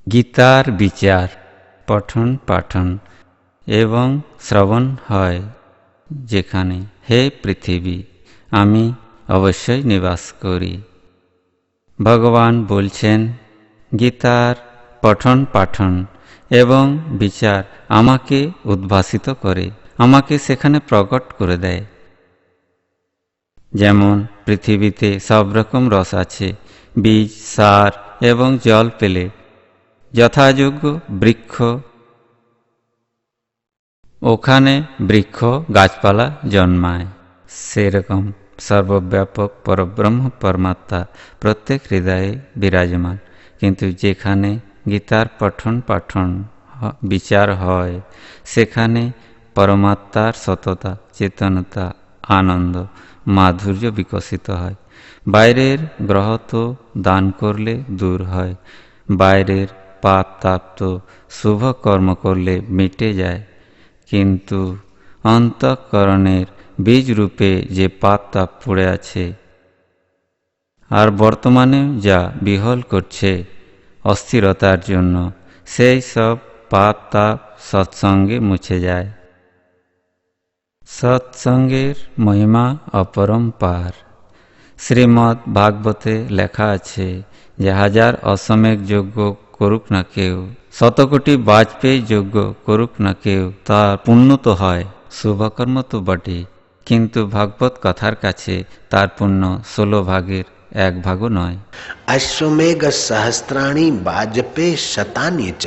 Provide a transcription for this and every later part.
গীতার বিচার পঠন পাঠন এবং শ্রবণ হয় যেখানে, হে পৃথিবী, আমি অবশ্যই নিবাস করি। ভগবান বলছেন, গীতার পঠন পাঠন এবং বিচার আমাকে উদ্ভাসিত করে, আমাকে সেখানে প্রকট করে দেয়। যেমন পৃথিবীতে সব রকম রস আছে, বীজ, সার এবং জল পেলে যথাযোগ্য বৃক্ষ, ওখানে বৃক্ষ গাছপালা জন্মায়। সেরকম সর্বব্যাপক পরব্রহ্ম পরমাত্মা প্রত্যেক হৃদয়ে বিরাজমান। কিন্তু যেখানে গীতার পঠন পাঠন বিচার হয়, সেখানে পরমাত্মার সততা, চেতনতা, আনন্দ, মাধুর্য বিকশিত হয়। বাইরের গ্রহ তো দান করলে দূর হয়, বাইরের পাপ তাপ তো শুভ কর্ম করলে মিটে যায়, কিন্তু অন্তঃকরণের বীজ রূপে যে পাপ তাপ পড়ে আছে আর বর্তমানে যা বিহল করছে অস্থিরতার জন্য, সেই সব পাপ তাপ সৎসঙ্গে মুছে যায়। সৎসঙ্গের মহিমা অপরম্পার। শ্রীমদ্ ভাগবতে লেখা আছে যে 1000 অশ্বমেধ যজ্ঞ করুক না কেউ, 100 কোটি বাজপেয়ী যজ্ঞ করুক না কেউ, তার পুণ্য তো হয়, শুভকর্ম তো বটে, কিন্তু ভাগবত কথার কাছে তার পুণ্য 16 ভাগের 1 ভাগও নয়। अश्वमेघ सहस्राणि वाजपेय शतानि च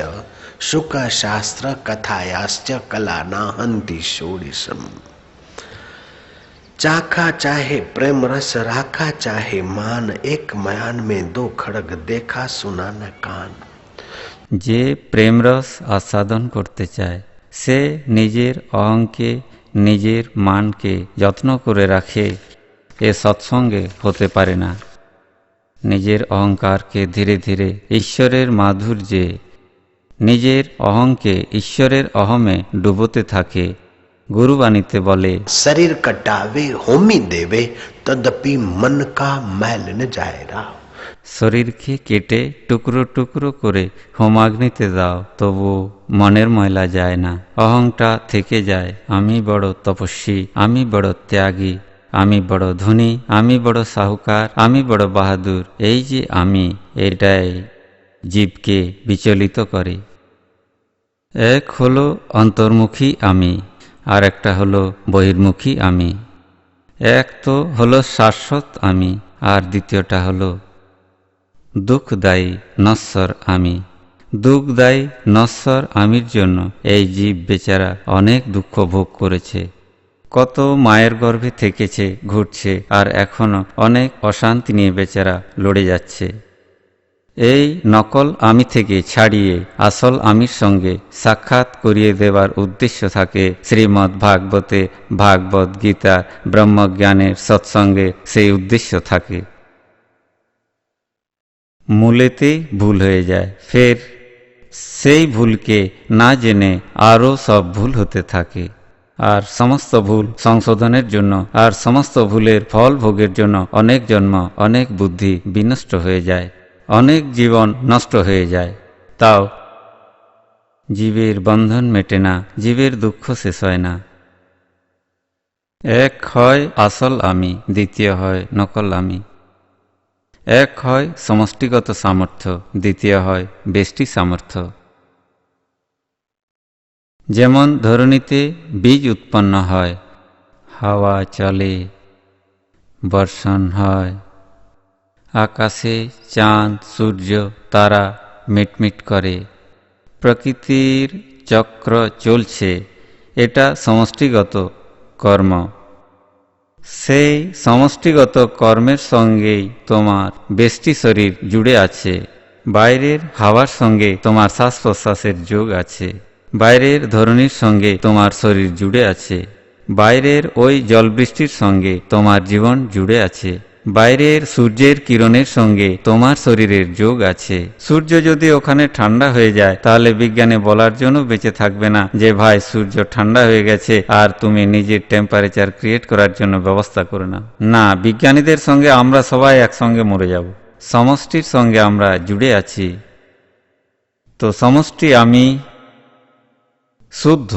शुक शास्त्र कथायाश्च कला नाहन्ति षोडशम। चाखा चाहे प्रेम रस राखा चाहे मान, एक मयान में 2 खड़ग देखा सुना न कान। যে প্রেমরস আস্বাদন করতে চায়, সে নিজের অহংকে, নিজের মানকে যত্ন করে রাখে, এ সৎসঙ্গে হতে পারে না। নিজের অহংকারকে ধীরে ধীরে ঈশ্বরের মাধুর্যে, নিজের অহংকে ঈশ্বরের অহমে ডুবোতে থাকে। গুরুবাণীতে বলে, शरीर कटावे होमी देवे तदपि मन का मैल न जाएगा। শরীরকে কেটে টুকরো টুকরো করে হোমাগ্নিতে দাও, তবু মনের ময়লা যায় না, অহংটা থেকে যায়। আমি বড় তপস্বী, আমি বড় ত্যাগী, আমি বড় ধনী, আমি বড় সাহুকার, আমি বড় বাহাদুর, এই যে আমি, এটাই জীবকে বিচলিত করে। এক হলো অন্তর্মুখী আমি, আর একটা হলো বহির্মুখী আমি। এক তো হলো শাশ্বত আমি, আর দ্বিতীয়টা হলো দুঃখদায়ী নশ্বর আমি। দুঃখদায়ী নশ্বর আমির জন্য এই জীব বেচারা অনেক দুঃখ ভোগ করেছে, কত মায়ের গর্ভে থেকেছে, ঘুরছে, আর এখনো অনেক অশান্তি নিয়ে বেচারা লড়ে যাচ্ছে। এই নকল আমি থেকে ছাড়িয়ে আসল আমির সঙ্গে সাক্ষাৎ করিয়ে দেবার উদ্দেশ্য থাকে শ্রীমদ্ ভাগবতে, ভাগবত গীতা, ব্রহ্মজ্ঞানের সৎসঙ্গে সেই উদ্দেশ্য থাকে। মূলেতেই ভুল হয়ে যায়, ফের সেই ভুলকে না জেনে আরও সব ভুল হতে থাকে, আর সমস্ত ভুল সংশোধনের জন্য আর সমস্ত ভুলের ফল ভোগের জন্য অনেক জন্ম, অনেক বুদ্ধি বিনষ্ট হয়ে যায়, অনেক জীবন নষ্ট হয়ে যায়। তাও জীবের বন্ধন মেটে না, জীবের দুঃখ শেষ হয় না। এক হয় আসল আমি, দ্বিতীয় হয় নকল আমি। এক হয় সমষ্টিগত সামর্থ্য, দ্বিতীয় হয় ব্যষ্টি সামর্থ্য। যেমন ধরণীতে বীজ উৎপন্ন হয়, হাওয়া চলে, বর্ষণ হয়, আকাশে চাঁদ সূর্য তারা মিটমিট করে, প্রকৃতির চক্র চলছে, এটা সমষ্টিগত কর্ম। সেই সমষ্টিগত কর্মের সঙ্গেই তোমার ব্যষ্টি শরীর জুড়ে আছে। বাইরের হাওয়ার সঙ্গে তোমার শ্বাস প্রশ্বাসের যোগ আছে, বাইরের ধরণীর সঙ্গে তোমার শরীর জুড়ে আছে, বাইরের ওই জলবৃষ্টির সঙ্গে তোমার জীবন জুড়ে আছে, বাইরের সূর্যের কিরণের সঙ্গে তোমার শরীরের যোগ আছে। সূর্য যদি ওখানে ঠান্ডা হয়ে যায়, তাহলে বিজ্ঞানে বলার জন্য বেঁচে থাকবে না যে ভাই সূর্য ঠান্ডা হয়ে গেছে আর তুমি নিজের টেম্পারেচার ক্রিয়েট করার জন্য ব্যবস্থা করে না। না, বিজ্ঞানীদের সঙ্গে আমরা সবাই একসঙ্গে মরে যাব। সমষ্টির সঙ্গে আমরা জুড়ে আছি। তো সমষ্টি আমি শুদ্ধ,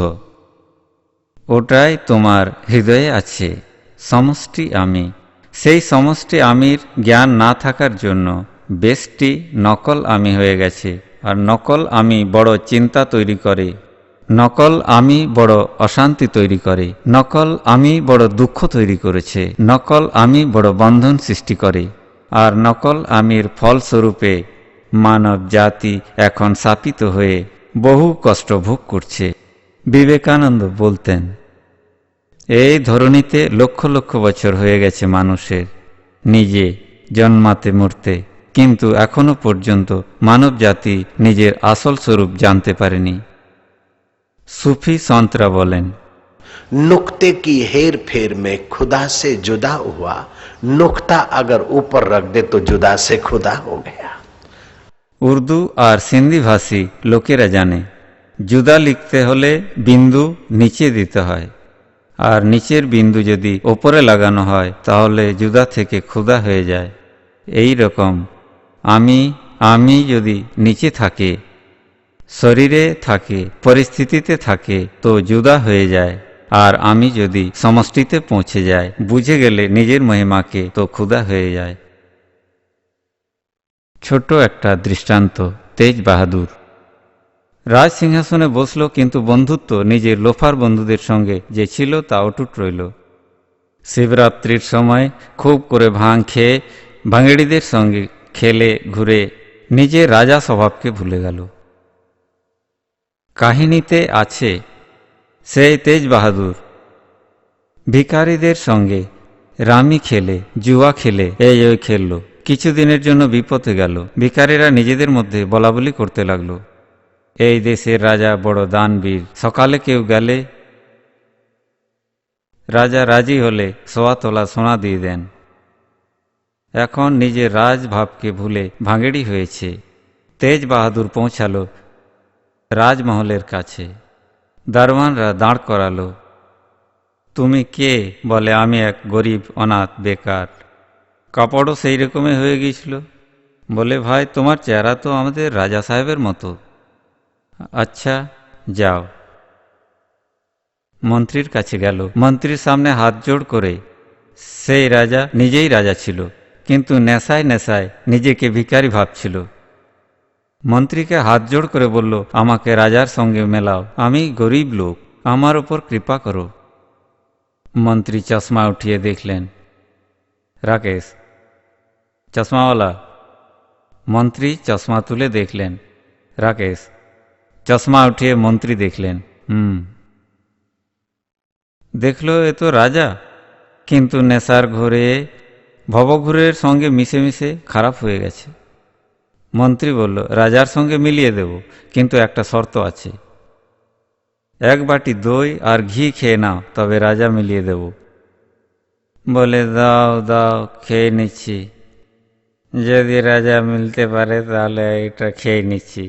ওটাই তোমার হৃদয়ে আছে। সমষ্টি আমি, সেই সমষ্টি আমির জ্ঞান না থাকার জন্য বেশটি নকল আমি হয়ে গেছে। আর নকল আমি বড় চিন্তা তৈরি করে, নকল আমি বড় অশান্তি তৈরি করে, নকল আমি বড় দুঃখ তৈরি করেছে, নকল আমি বড় বন্ধন সৃষ্টি করে। আর নকল আমির ফলস্বরূপে মানব জাতি এখন শাপিত হয়ে বহু কষ্ট ভোগ করছে। বিবেকানন্দ বলতেন, এই ধরনীতে লক্ষ লক্ষ বছর হয়ে গেছে মানুষের নিজে জন্মাতে মরতে, কিন্তু এখনো পর্যন্ত মানব জাতি নিজের আসল স্বরূপ জানতে পারেনি। সুফি সন্তরা বলেন, नुक्ते की हेर फेर में खुदा से जुदा हुआ, नुक्ता अगर ऊपर रख दे तो जुदा से खुदा हो गया। উর্দু আর সিন্ধি ভাষী লোকেরা জানে, জুদা লিখতে হলে বিন্দু নিচে দিতে হয়, আর নিচের বিন্দু যদি ওপরে লাগানো হয় তাহলে জুদা থেকে ক্ষুধা হয়ে যায়। এই রকম আমি যদি নিচে থাকে, শরীরে থাকে, পরিস্থিতিতে থাকে তো জুদা হয়ে যায়। আর আমি যদি সমষ্টিতে পৌঁছে যায়, বুঝে গেলে নিজের মহিমাকে, তো ক্ষুধা হয়ে যায়। ছোট একটা দৃষ্টান্ত, তেজ বাহাদুর রাজ সিংহাসনে বসল, কিন্তু বন্ধুত্ব নিজের লোফার বন্ধুদের সঙ্গে যে ছিল তা অটুট রইল। শিবরাত্রির সময় খুব করে ভাং খেয়ে ভাঙেড়িদের সঙ্গে খেলে ঘুরে নিজের রাজা স্বভাবকে ভুলে গেল। কাহিনীতে আছে সেই তেজ বাহাদুর ভিখারিদের সঙ্গে রামি খেলে, জুয়া খেলে, এই ওই খেলল। কিছুদিনের জন্য বিপদে গেল। ভিখারিরা নিজেদের মধ্যে বলাবলি করতে লাগলো, এই দেশের রাজা বড় দানবীর, সকালে কেউ গেলে রাজা রাজি হলে 1.25 তোলা সোনা দিয়ে দেন। এখন নিজের রাজভাবকে ভুলে ভাঙেড়ি হয়েছে। তেজ বাহাদুর পৌঁছালো রাজমহলের কাছে। দারোয়ানরা দাঁড় করালো। তুমি কে? বলে, আমি এক গরিব অনাথ বেকার। কাপড়ও সেই রকমই হয়ে গিয়েছিল। বলে, ভাই তোমার চেহারা তো আমাদের রাজা সাহেবের মতো। আচ্ছা যাও। মন্ত্রীর কাছে গেল। মন্ত্রীর সামনে হাত জোড় করে, সেই রাজা নিজেই রাজা ছিল, কিন্তু নেশায় নেশায় নিজেকে ভিখারি ভাবছিল। মন্ত্রীকে হাত জোড় করে বলল, আমাকে রাজার সঙ্গে মেলাও, আমি গরিব লোক, আমার ওপর কৃপা করো। মন্ত্রী চশমা উঠিয়ে দেখলেন রাকেশ, চশমাওয়ালা। মন্ত্রী চশমা তুলে দেখলেন রাকেশ। চশমা উঠিয়ে মন্ত্রী দেখলেন, দেখল এ তো রাজা, কিন্তু নেশার ঘোরে ভবঘুরের সঙ্গে মিশে মিশে খারাপ হয়ে গেছে। মন্ত্রী বলল, রাজার সঙ্গে মিলিয়ে দেব, কিন্তু একটা শর্ত আছে। 1 বাটি দই আর ঘি খেয়ে নাও, তবে রাজা মিলিয়ে দেব। বলে, দাও দাও, খেয়ে নিচ্ছি। যদি রাজা মিলতে পারে তাহলে এটা খেয়ে নিচ্ছি।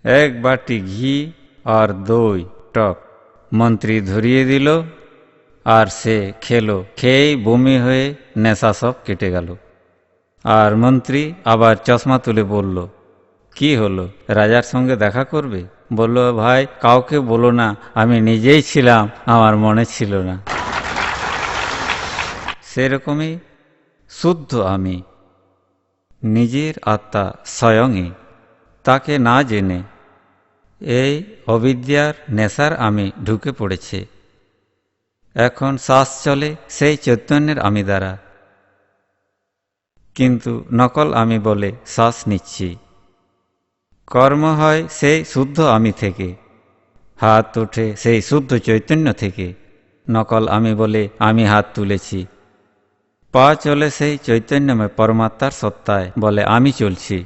1 বাটি ঘি আর দই টক মন্ত্রী ধরিয়ে দিল, আর সে খেলো। খেয়েই বমি হয়ে নেশা সব কেটে গেল। আর মন্ত্রী আবার চশমা তুলে বলল, কি হলো, রাজার সঙ্গে দেখা করবে? বলল, ভাই কাউকে বলো না, আমি নিজেই ছিলাম, আমার মনে ছিল না। সেরকমই শুদ্ধ আমি, নিজের আত্মা স্বয়ংই, তাকে না জেনে এই অবিদ্যার নেশার আমি ঢুকে পড়েছে। এখন শ্বাস চলে সেই চৈতন্যের আমি দ্বারা, কিন্তু নকল আমি বলে শ্বাস নিচ্ছি। কর্ম হয় সেই শুদ্ধ আমি থেকে, হাত ওঠে সেই শুদ্ধ চৈতন্য থেকে। নকল আমি বলে আমি হাত তুলেছি। পা চলে সেই চৈতন্যময় পরমাত্মার সত্তায়, বলে আমি চলছি।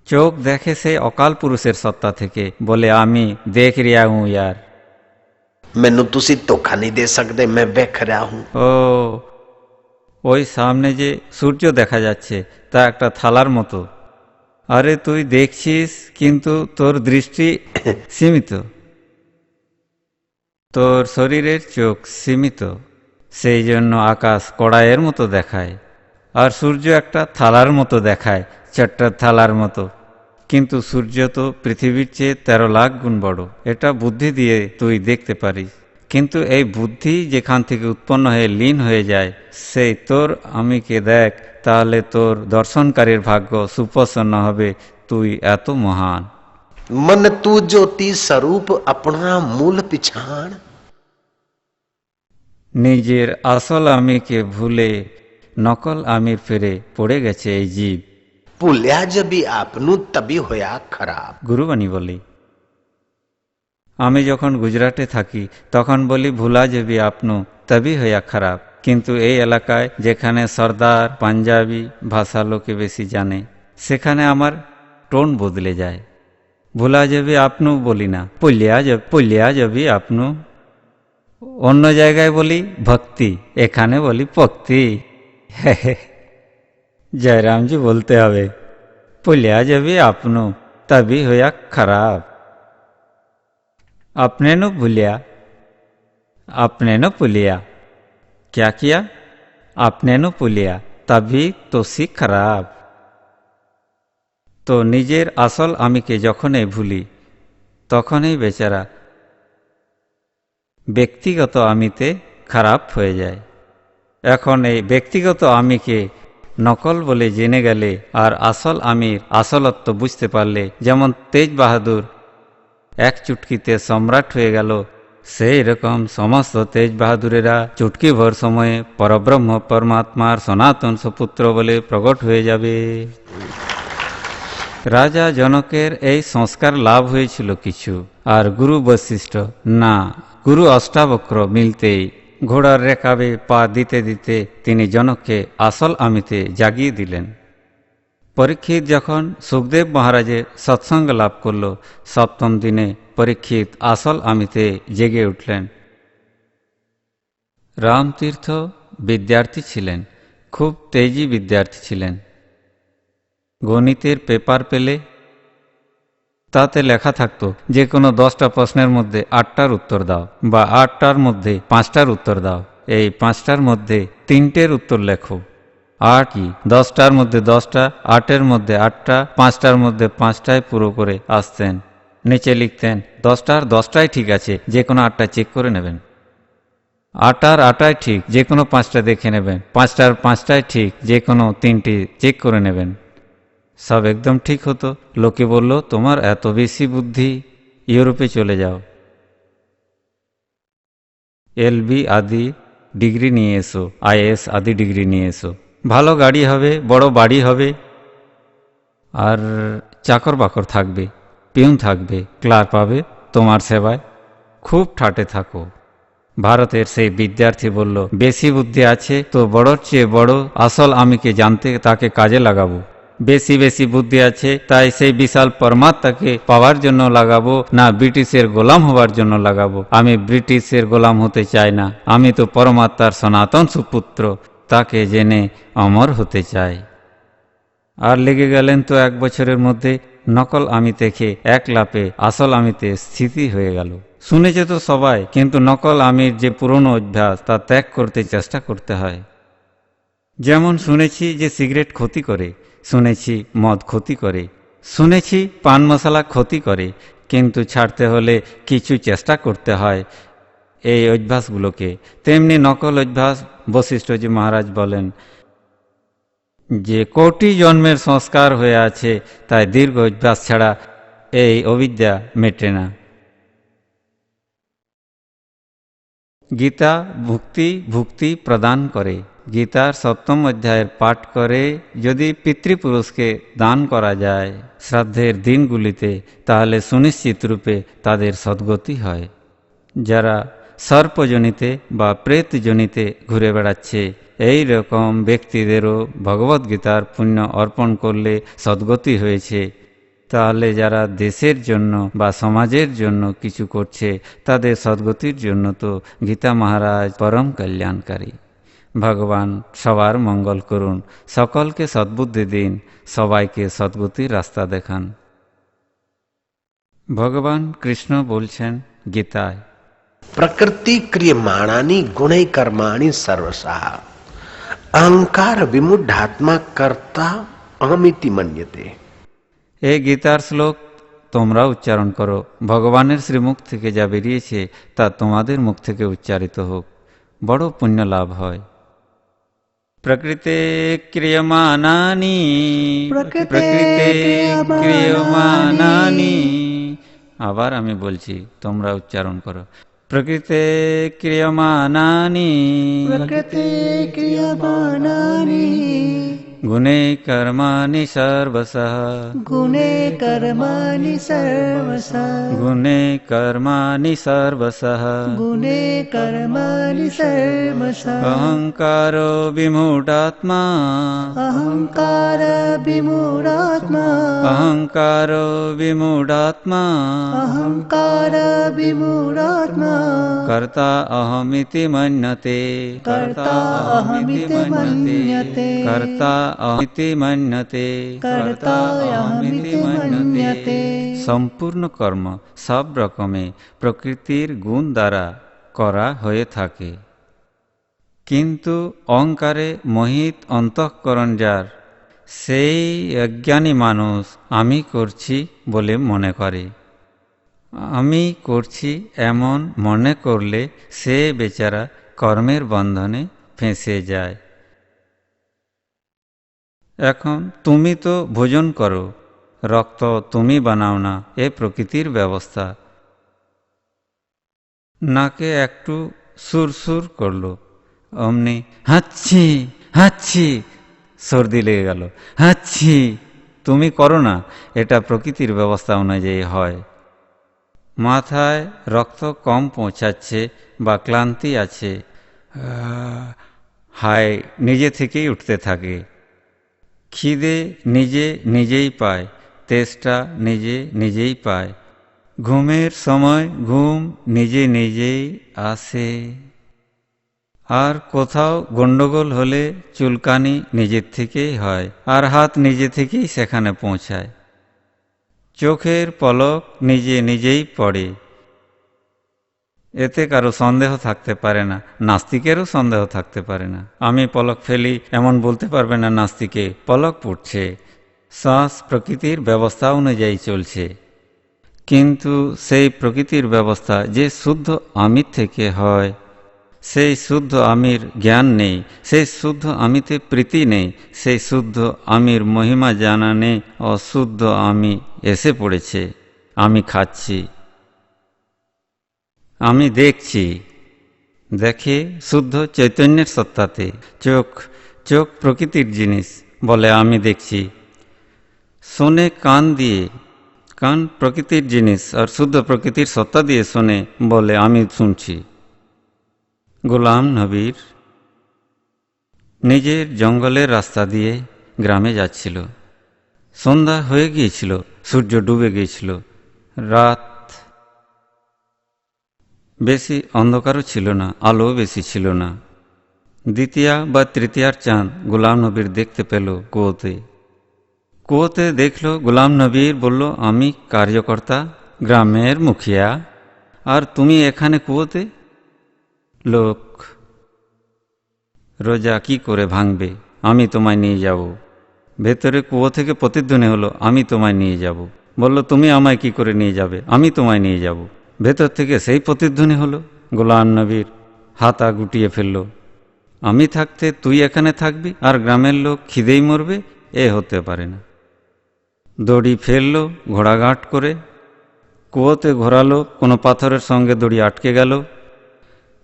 চোখ দেখে সেই অকাল পুরুষের সত্তা থেকে, বলে আমি দেখ রিয়া হুঁ ইয়ার। मैनू तुसी धोखा नहीं दे सकते, मैं देख रहा हूं। ও, ওই সামনে যে সূর্য দেখা যাচ্ছে তা একটা থালার মতো। আরে তুই দেখছিস, কিন্তু তোর দৃষ্টি সীমিত, তোর শরীরের চোখ সীমিত। সেই জন্য আকাশ কড়াইয়ের মতো দেখায়, আর সূর্য একটা থালার মতো দেখায়, ছোট্ট থালার মতো। কিন্তু সূর্য তো পৃথিবীর চেয়ে 13 লাখ গুণ বড়। এটা বুদ্ধি দিয়ে তুই দেখতে পারিস, কিন্তু এই বুদ্ধি যেখান থেকে উৎপন্ন হয়ে লীন হয়ে যায় সেই তোর আমিকে দেখ, তাহলে তোর দর্শনকারীর ভাগ্য সুপ্রসন্ন হবে। তুই এত মহান। मन तू ज्योति स्वरूप अपना मूल पिछाड़। নিজের আসল আমিকে ভুলে নকল আমির ফিরে পড়ে গেছে এই জীব। भूलिया जबी आपनू तभी होया खराब। গুরুবাণী বলি, আমি যখন গুজরাটে থাকি তখন বলি ভুলা যাবি আপনু তবে হইয়া খারাপ, কিন্তু এই এলাকায় যেখানে সর্দার পাঞ্জাবি ভাষা লোকে বেশি জানে সেখানে আমার টোন বদলে যায়। ভুলা যাবি আপনু বলি না, পলিয়া যাবি আপনু। অন্য জায়গায় বলি ভক্তি, এখানে বলি পক্তি। জয়রামজি বলতে হবে পলিয়া যাবি আপনু তবে হইয়া খারাপ। अपने नो भूलिया, अपने नो पुलिया। क्या किया? अपने नो पुलिया, तभी तो सी खराब। तो निजेर आसल आमिके जखने भूली तखनई बेचारा व्यक्तिगत आमिते खराब हो जाए। এখন এই ব্যক্তিগত আমিকে নকল বলে জেনে গেলে আর আসল আমির আসলত্ব বুঝতে পারলে, যেমন তেজ বাহাদুর এক চুটকিতে সম্রাট হয়ে গেল, সেই রকম সমস্ত তেজ বাহাদুরেরা চুটকি ভর সময়ে পরব্রহ্ম পরমাত্মার সনাতন সুপুত্র বলে প্রকট হয়ে যাবে। রাজা জনকের এই সংস্কার লাভ হয়েছিল কিছু, আর গুরু বৈশিষ্ট্য না, গুরু অষ্টাবক্র মিলতেই ঘোড়ার রেকাবে পা দিতে দিতে তিনি জনককে আসল আমিতে জাগিয়ে দিলেন। পরীক্ষিত যখন সুখদেব মহারাজের সৎসঙ্গ লাভ করল, সপ্তম দিনে পরীক্ষিত আসল আমিতে জেগে উঠলেন। রামতীর্থ বিদ্যার্থী ছিলেন, খুব তেজি বিদ্যার্থী ছিলেন। গণিতের পেপার পেলে তাতে লেখা থাকতো যে কোনো 10টা প্রশ্নের মধ্যে 8টার উত্তর দাও, বা 8টার মধ্যে 5টার উত্তর দাও। এই 5টার মধ্যে 3টের উত্তর লেখো। 8 কি 10টার মধ্যে 10টা, 8এর মধ্যে 8টা, 5টার মধ্যে 5টায় পুরো করে আসতেন। নিচে লিখতেন 10টার 10টাই ঠিক আছে, যে কোনো 8টা চেক করে নেবেন। 8টার 8টাই ঠিক, যে কোনো 5টা দেখে নেবেন। 5টার 5টাই ঠিক, যে কোনো 3টি চেক করে নেবেন। সব একদম ঠিক হতো। লোকে বলল তোমার এত বেশি বুদ্ধি, ইউরোপে চলে যাও, LB আদি ডিগ্রি নিয়ে এসো, IAS আদি ডিগ্রি নিয়ে এসো, ভালো গাড়ি হবে, বড় বাড়ি হবে, আর চাকর বাকর থাকবে, পিউন থাকবে, ক্লার্ক পাবে তোমার সেবায়, খুব ঠাটে থাকো। ভারতের সেই বিদ্যার্থী বলল বেশি বুদ্ধি আছে তো বড়র চেয়ে বড় আসল আমিকে জানতে তাকে কাজে লাগাবো। বেশি বেশি বুদ্ধি আছে তাই সেই বিশাল পরমাত্মাকে পাওয়ার জন্য লাগাবো, না ব্রিটিশের গোলাম হওয়ার জন্য লাগাবো। আমি ব্রিটিশের গোলাম হতে চাই না, আমি তো পরমাত্মার সনাতন সুপুত্র, তাকে জেনে অমর হতে চাই। আর লেগে গেলেন তো 1 বছরের মধ্যে নকল আমি থেকে এক লাপে আসল আমিতে স্থিতি হয়ে গেল। শুনেছে তো সবাই, কিন্তু নকল আমির যে পুরনো অভ্যাস তা ত্যাগ করতে চেষ্টা করতে হয়। যেমন শুনেছি যে সিগারেট ক্ষতি করে, শুনেছি মদ ক্ষতি করে, শুনেছি পান মশলা ক্ষতি করে, কিন্তু ছাড়তে হলে কিছু চেষ্টা করতে হয় এই অভ্যাসগুলোকে। তেমনি নকল অভ্যাস বশিষ্ঠজি মহারাজ বলেন যে কোটি জন্মের সংস্কার হয়ে আছে, তাই দীর্ঘ অভ্যাস ছাড়া এই অবিদ্যা মেটে না। গীতা ভুক্তি প্রদান করে। গীতার 7ম অধ্যায়ের পাঠ করে যদি পিতৃপুরুষকে দান করা যায় শ্রাদ্ধের দিনগুলিতে, তাহলে সুনিশ্চিত রূপে তাদের সদ্গতি হয়। যারা সর্পজনিতে বা প্রেতজনিতে ঘুরে বেড়াচ্ছে, এই রকম ব্যক্তিদেরও ভগবদ্গীতার পুণ্য অর্পণ করলে সদ্গতি হয়েছে। তাহলে যারা দেশের জন্য বা সমাজের জন্য কিছু করছে, তাদের সদ্গতির জন্য তো গীতা মহারাজ পরম কল্যাণকারী। ভগবান সবার মঙ্গল করুন, সকলকে সদ্বুদ্ধি দিন, সবাইকে সদ্গতির রাস্তা দেখান। ভগবান কৃষ্ণ বলছেন গীতায়, प्रकृति क्रियमाणानि गुणै कर्माणि सर्वशः अहंकार विमुढ़ात्मा कर्ता अहमिति मन्यते। এই গীতার শ্লোক তোমরা উচ্চারণ করো, ভগবানের শ্রীমুখ থেকে যা বেরিয়েছে তা তোমাদের মুখ থেকে উচ্চারিত হোক, বড় পুণ্য লাভ হয়। প্রকৃতে ক্রিয়মাণানি প্রকৃতে ক্রিয়মাণানি, আবার আমি বলছি, তোমরা উচ্চারণ করো। প্রকৃতে ক্রিয়মাণানি प्रकृते क्रियमाणानि গুণে কর্মাণি সর্বশঃ गुणे कर्माणि सर्वशः গুণে কর্মাণি সর্বশঃ गुणे कर्माणि सर्वशः অহংকারো বিমূঢ়াত্মা अहङ्कार विमूढात्मा অহংকারো বিমূঢ়াত্মা अहङ्कार विमूढात्मा কর্তা অহমিতি মন্যতে कर्ता अहमिति मन्यते কর্তা অহমিতি মন্যতে कर्ता अहमिति मन्यते সম্পূর্ণ কর্ম সব রকমে প্রকৃতির গুণ দ্বারা করা হয়ে থাকে, কিন্তু অহংকারে মোহিত অন্তঃকরণ যার, সেই অজ্ঞানী মানুষ আমি করছি বলে মনে করে। আমি করছি এমন মনে করলে সে বেচারা কর্মের বন্ধনে ফেঁসে যায়। এখন তুমি তো ভোজন করো, রক্ত তুমি বানাও না, এ প্রকৃতির ব্যবস্থা। নাকে একটু সুরসুর করলো, অমনি হাঁচছি হাঁচছি, সর্দি লেগে গেল, হাঁচছি। তুমি করো না, এটা প্রকৃতির ব্যবস্থা অনুযায়ী হয়। মাথায় রক্ত কম পৌঁছাচ্ছে বা ক্লান্তি আছে, হায় নিজে থেকেই উঠতে থাকে। খিদে নিজে নিজেই পায়, তেষ্টা নিজে নিজেই পায়, ঘুমের সময় ঘুম নিজে নিজেই আসে। আর কোথাও গণ্ডগোল হলে চুলকানি নিজের থেকেই হয়, আর হাত নিজে থেকেই সেখানে পৌঁছায়। চোখের পলক নিজে নিজেই পড়ে, এতে কারো সন্দেহ থাকতে পারে না, নাস্তিকেরও সন্দেহ থাকতে পারে না। আমি পলক ফেলি এমন বলতে পারবে না নাস্তিকে, পলক পড়ছে। শ্বাস প্রকৃতির ব্যবস্থা অনুযায়ী চলছে, কিন্তু সেই প্রকৃতির ব্যবস্থা যে শুদ্ধ আমির থেকে হয়, সেই শুদ্ধ আমির জ্ঞান নেই, সেই শুদ্ধ আমিতে প্রীতি নেই, সেই শুদ্ধ আমির মহিমা জানা নেই। অশুদ্ধ আমি এসে পড়েছে। আমি খাচ্ছি, আমি দেখছি, দেখে শুদ্ধ চৈতন্যের সত্তাতে। চোখ চোখ প্রকৃতির জিনিস বলে আমি দেখছি। শোনে কান দিয়ে, কান প্রকৃতির জিনিস আর শুদ্ধ প্রকৃতির সত্তা দিয়ে শোনে বলে আমি শুনছি। গোলাম নবীর নিজের জঙ্গলের রাস্তা দিয়ে গ্রামে যাচ্ছিল। সন্ধ্যা হয়ে গিয়েছিল, সূর্য ডুবে গিয়েছিল, রাত বেশি অন্ধকারও ছিল না, আলো বেশি ছিল না। দ্বিতীয়া বা তৃতীয়ার চাঁদ গোলাম নবীর দেখতে পেল কুয়োতে। কুয়োতে দেখল গোলাম নবীর, বলল আমি কার্যকর্তা, গ্রামের মুখিয়া, আর তুমি এখানে কুয়োতে? লোক, রোজা কি করে ভাঙবে, আমি তোমায় নিয়ে যাব। ভেতরে কুয়ো থেকে প্রতিধ্বনি হলো, আমি তোমায় নিয়ে যাব। বলল তুমি আমায় কি করে নিয়ে যাবে, আমি তোমায় নিয়ে যাব। ভেতর থেকে সেই প্রতিধ্বনি হলো, গোলাম নবীর হাতা গুটিয়ে ফেলল। আমি থাকতে তুই এখানে থাকবি আর গ্রামের লোক খিদেই মরবে, এ হতে পারে না। দড়ি ফেললো ঘোড়াঘাট করে, কুয়োতে ঘোরালো, কোনো পাথরের সঙ্গে দড়ি আটকে গেল।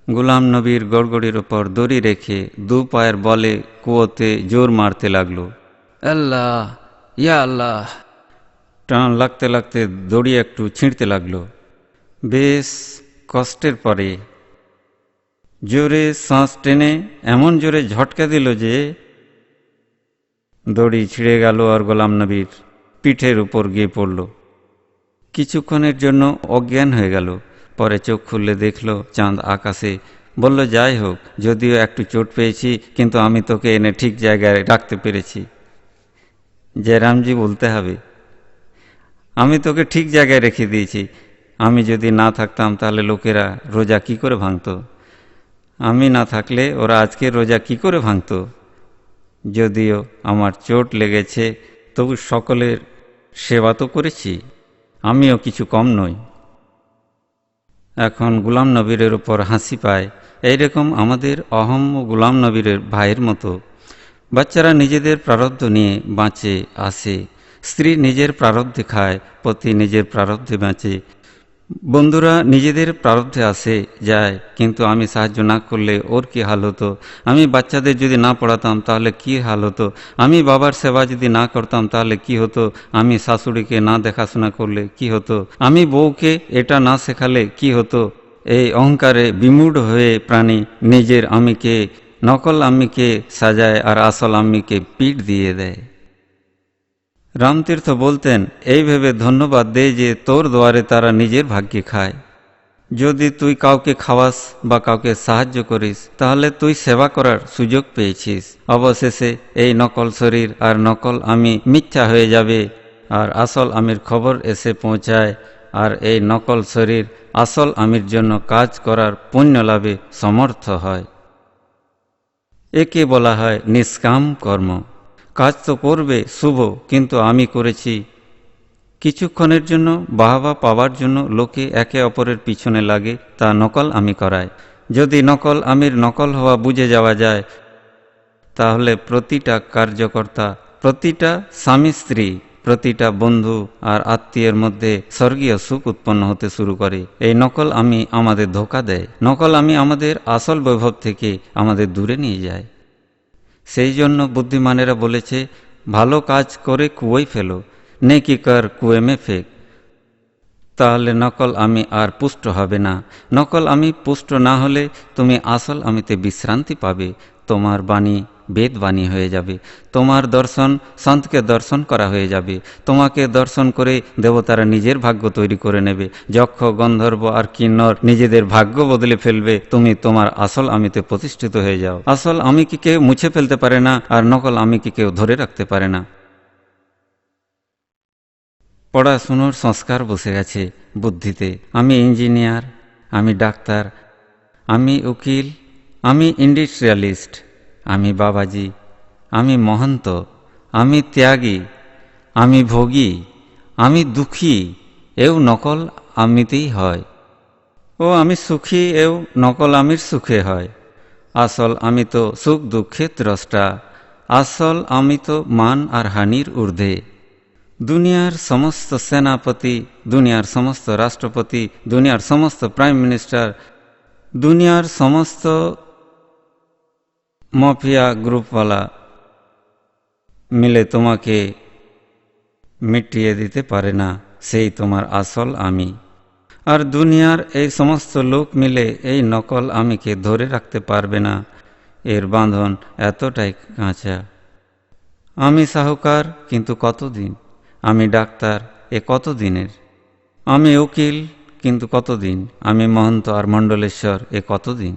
গোলাম নবীর গড়গড়ির ওপর দড়ি রেখে দু পায়ের বলে কুয়োতে জোর মারতে লাগলো। আল্লাহ, ইয়া আল্লাহ। টান লাগতে লাগতে দড়ি একটু ছিঁড়তে লাগলো। বেশ কষ্টের পরে জোরে শ্বাস টেনে এমন জোরে ঝটকা দিল যে দড়ি ছিঁড়ে গেল আর গোলাম নবীর পিঠের উপর গিয়ে পড়ল। কিছুক্ষণের জন্য অজ্ঞান হয়ে গেল। পরে চোখ খুললে দেখল চাঁদ আকাশে। বলল যাই হোক, যদিও একটু চোট পেয়েছি, কিন্তু আমি তোকে এনে ঠিক জায়গায় রাখতে পেরেছি। জয়রামজি বলতে হবে, আমি তোকে ঠিক জায়গায় রেখে দিয়েছি। আমি যদি না থাকতাম তাহলে লোকেরা রোজা কি করে ভাঙত, আমি না থাকলে ওরা আজকে রোজা কি করে ভাঙত। যদিও আমার চোট লেগেছে, তবু সকলের সেবা তো করেছি, আমিও কিছু কম নই। এখন গুলাম নবীরের উপর হাসি পায়। এইরকম আমাদের অহম ও গুলাম নবীরের ভাইয়ের মতো বাচ্চারা নিজেদের প্রারব্ধ নিয়ে বাঁচে আসে, স্ত্রী নিজের প্রারব্ধে খায়, পতি নিজের প্রারব্ধে বাঁচে, বন্ধুরা নিজেদের প্রারব্ধে আসে যায়। কিন্তু আমি সাহায্য না করলে ওর কি হাল হতো, আমি বাচ্চাদের যদি না পড়াতাম তাহলে কি হাল হতো, আমি বাবার সেবা যদি না করতাম তাহলে কি হতো, আমি শাশুড়িকে না দেখাশোনা করলে কি হতো, আমি বউকে এটা না শেখালে কি হতো। এই অহংকারে বিমূঢ় হয়ে প্রাণী নিজের আমিকে, নকল আমিকে সাজায় আর আসল আমিকে পিঠ দিয়ে দেয়। রামতীর্থ বলতেন, এই ভেবে ধন্যবাদ দে যে তোর দোয়ারে তারা নিজের ভাগ্যে খায়। যদি তুই কাউকে খাওয়াস বা কাউকে সাহায্য করিস তাহলে তুই সেবা করার সুযোগ পেয়েছিস। অবশেষে এই নকল শরীর আর নকল আমি মিথ্যা হয়ে যাবে আর আসল আমির খবর এসে পৌঁছায়, আর এই নকল শরীর আসল আমির জন্য কাজ করার পুণ্য লাভে সমর্থ হয়। একে বলা হয় নিষ্কাম কর্ম। কাজ তো করবে শুভ, কিন্তু আমি করেছি। কিছুক্ষণের জন্য বাহবা পাওয়ার জন্য লোকে একে অপরের পিছনে লাগে, তা নকল আমি করায়। যদি নকল আমির নকল হওয়া বুঝে যাওয়া যায় তাহলে প্রতিটা কার্যকর্তা, প্রতিটা স্বামী স্ত্রী, প্রতিটা বন্ধু আর আত্মীয়ের মধ্যে স্বর্গীয় সুখ উৎপন্ন হতে শুরু করে। এই নকল আমি আমাদের ধোঁকা দেয়, নকল আমি আমাদের আসল বৈভব থেকে আমাদের দূরে নিয়ে যায়। সেই জন্য বুদ্ধিমানেরা বলেছে, ভালো কাজ করে কুয়োয় ফেলো, নেকি কর কুয়ে মে ফেক। তাহলে নকল আমি আর পুষ্ট হবে না। নকল আমি পুষ্ট না হলে তুমি আসল আমিতে বিশ্রান্তি পাবে। তোমার বাণী বেদবাণী হয়ে যাবে, তোমার দর্শন সন্তকে দর্শন করা হয়ে যাবে, তোমাকে দর্শন করে দেবতারা নিজের ভাগ্য তৈরি করে নেবে। যক্ষ, গন্ধর্ব আর কিন্নর নিজেদের ভাগ্য বদলে ফেলবে, তুমি তোমার আসল আমিতে প্রতিষ্ঠিত হয়ে যাও। আসল আমি কি কেউ মুছে ফেলতে পারে না, আর নকল আমি কি কেউ ধরে রাখতে পারে না। পড়াশুনোর সংস্কার বসে গেছে বুদ্ধিতে। আমি ইঞ্জিনিয়ার, আমি ডাক্তার, আমি উকিল, আমি ইন্ডাস্ট্রিয়ালিস্ট, আমি বাবাজি, আমি মহন্ত, আমি ত্যাগী, আমি ভোগী, আমি দুঃখী, এও নকল আমিতেই হয়। ও আমি সুখী, এও নকল আমির সুখে হয়। আসল আমি তো সুখ দুঃখের দ্রষ্টা, আসল আমি তো মান আর হানির ঊর্ধ্বে। দুনিয়ার সমস্ত সেনাপতি, দুনিয়ার সমস্ত রাষ্ট্রপতি, দুনিয়ার সমস্ত প্রাইম মিনিস্টার, দুনিয়ার সমস্ত মাফিয়া গ্রুপওয়ালা মিলে তোমাকে মিটিয়ে দিতে পারে না সেই তোমার আসল আমি। আর দুনিয়ার এই সমস্ত লোক মিলে এই নকল আমিকে ধরে রাখতে পারবে না। এর বাঁধন এতটাই কাঁচা। আমি সাহুকার, কিন্তু কতদিন? আমি ডাক্তার, এ কতদিনের? আমি উকিল, কিন্তু কতদিন? আমি মহন্ত আর মণ্ডলেশ্বর, এ কতদিন?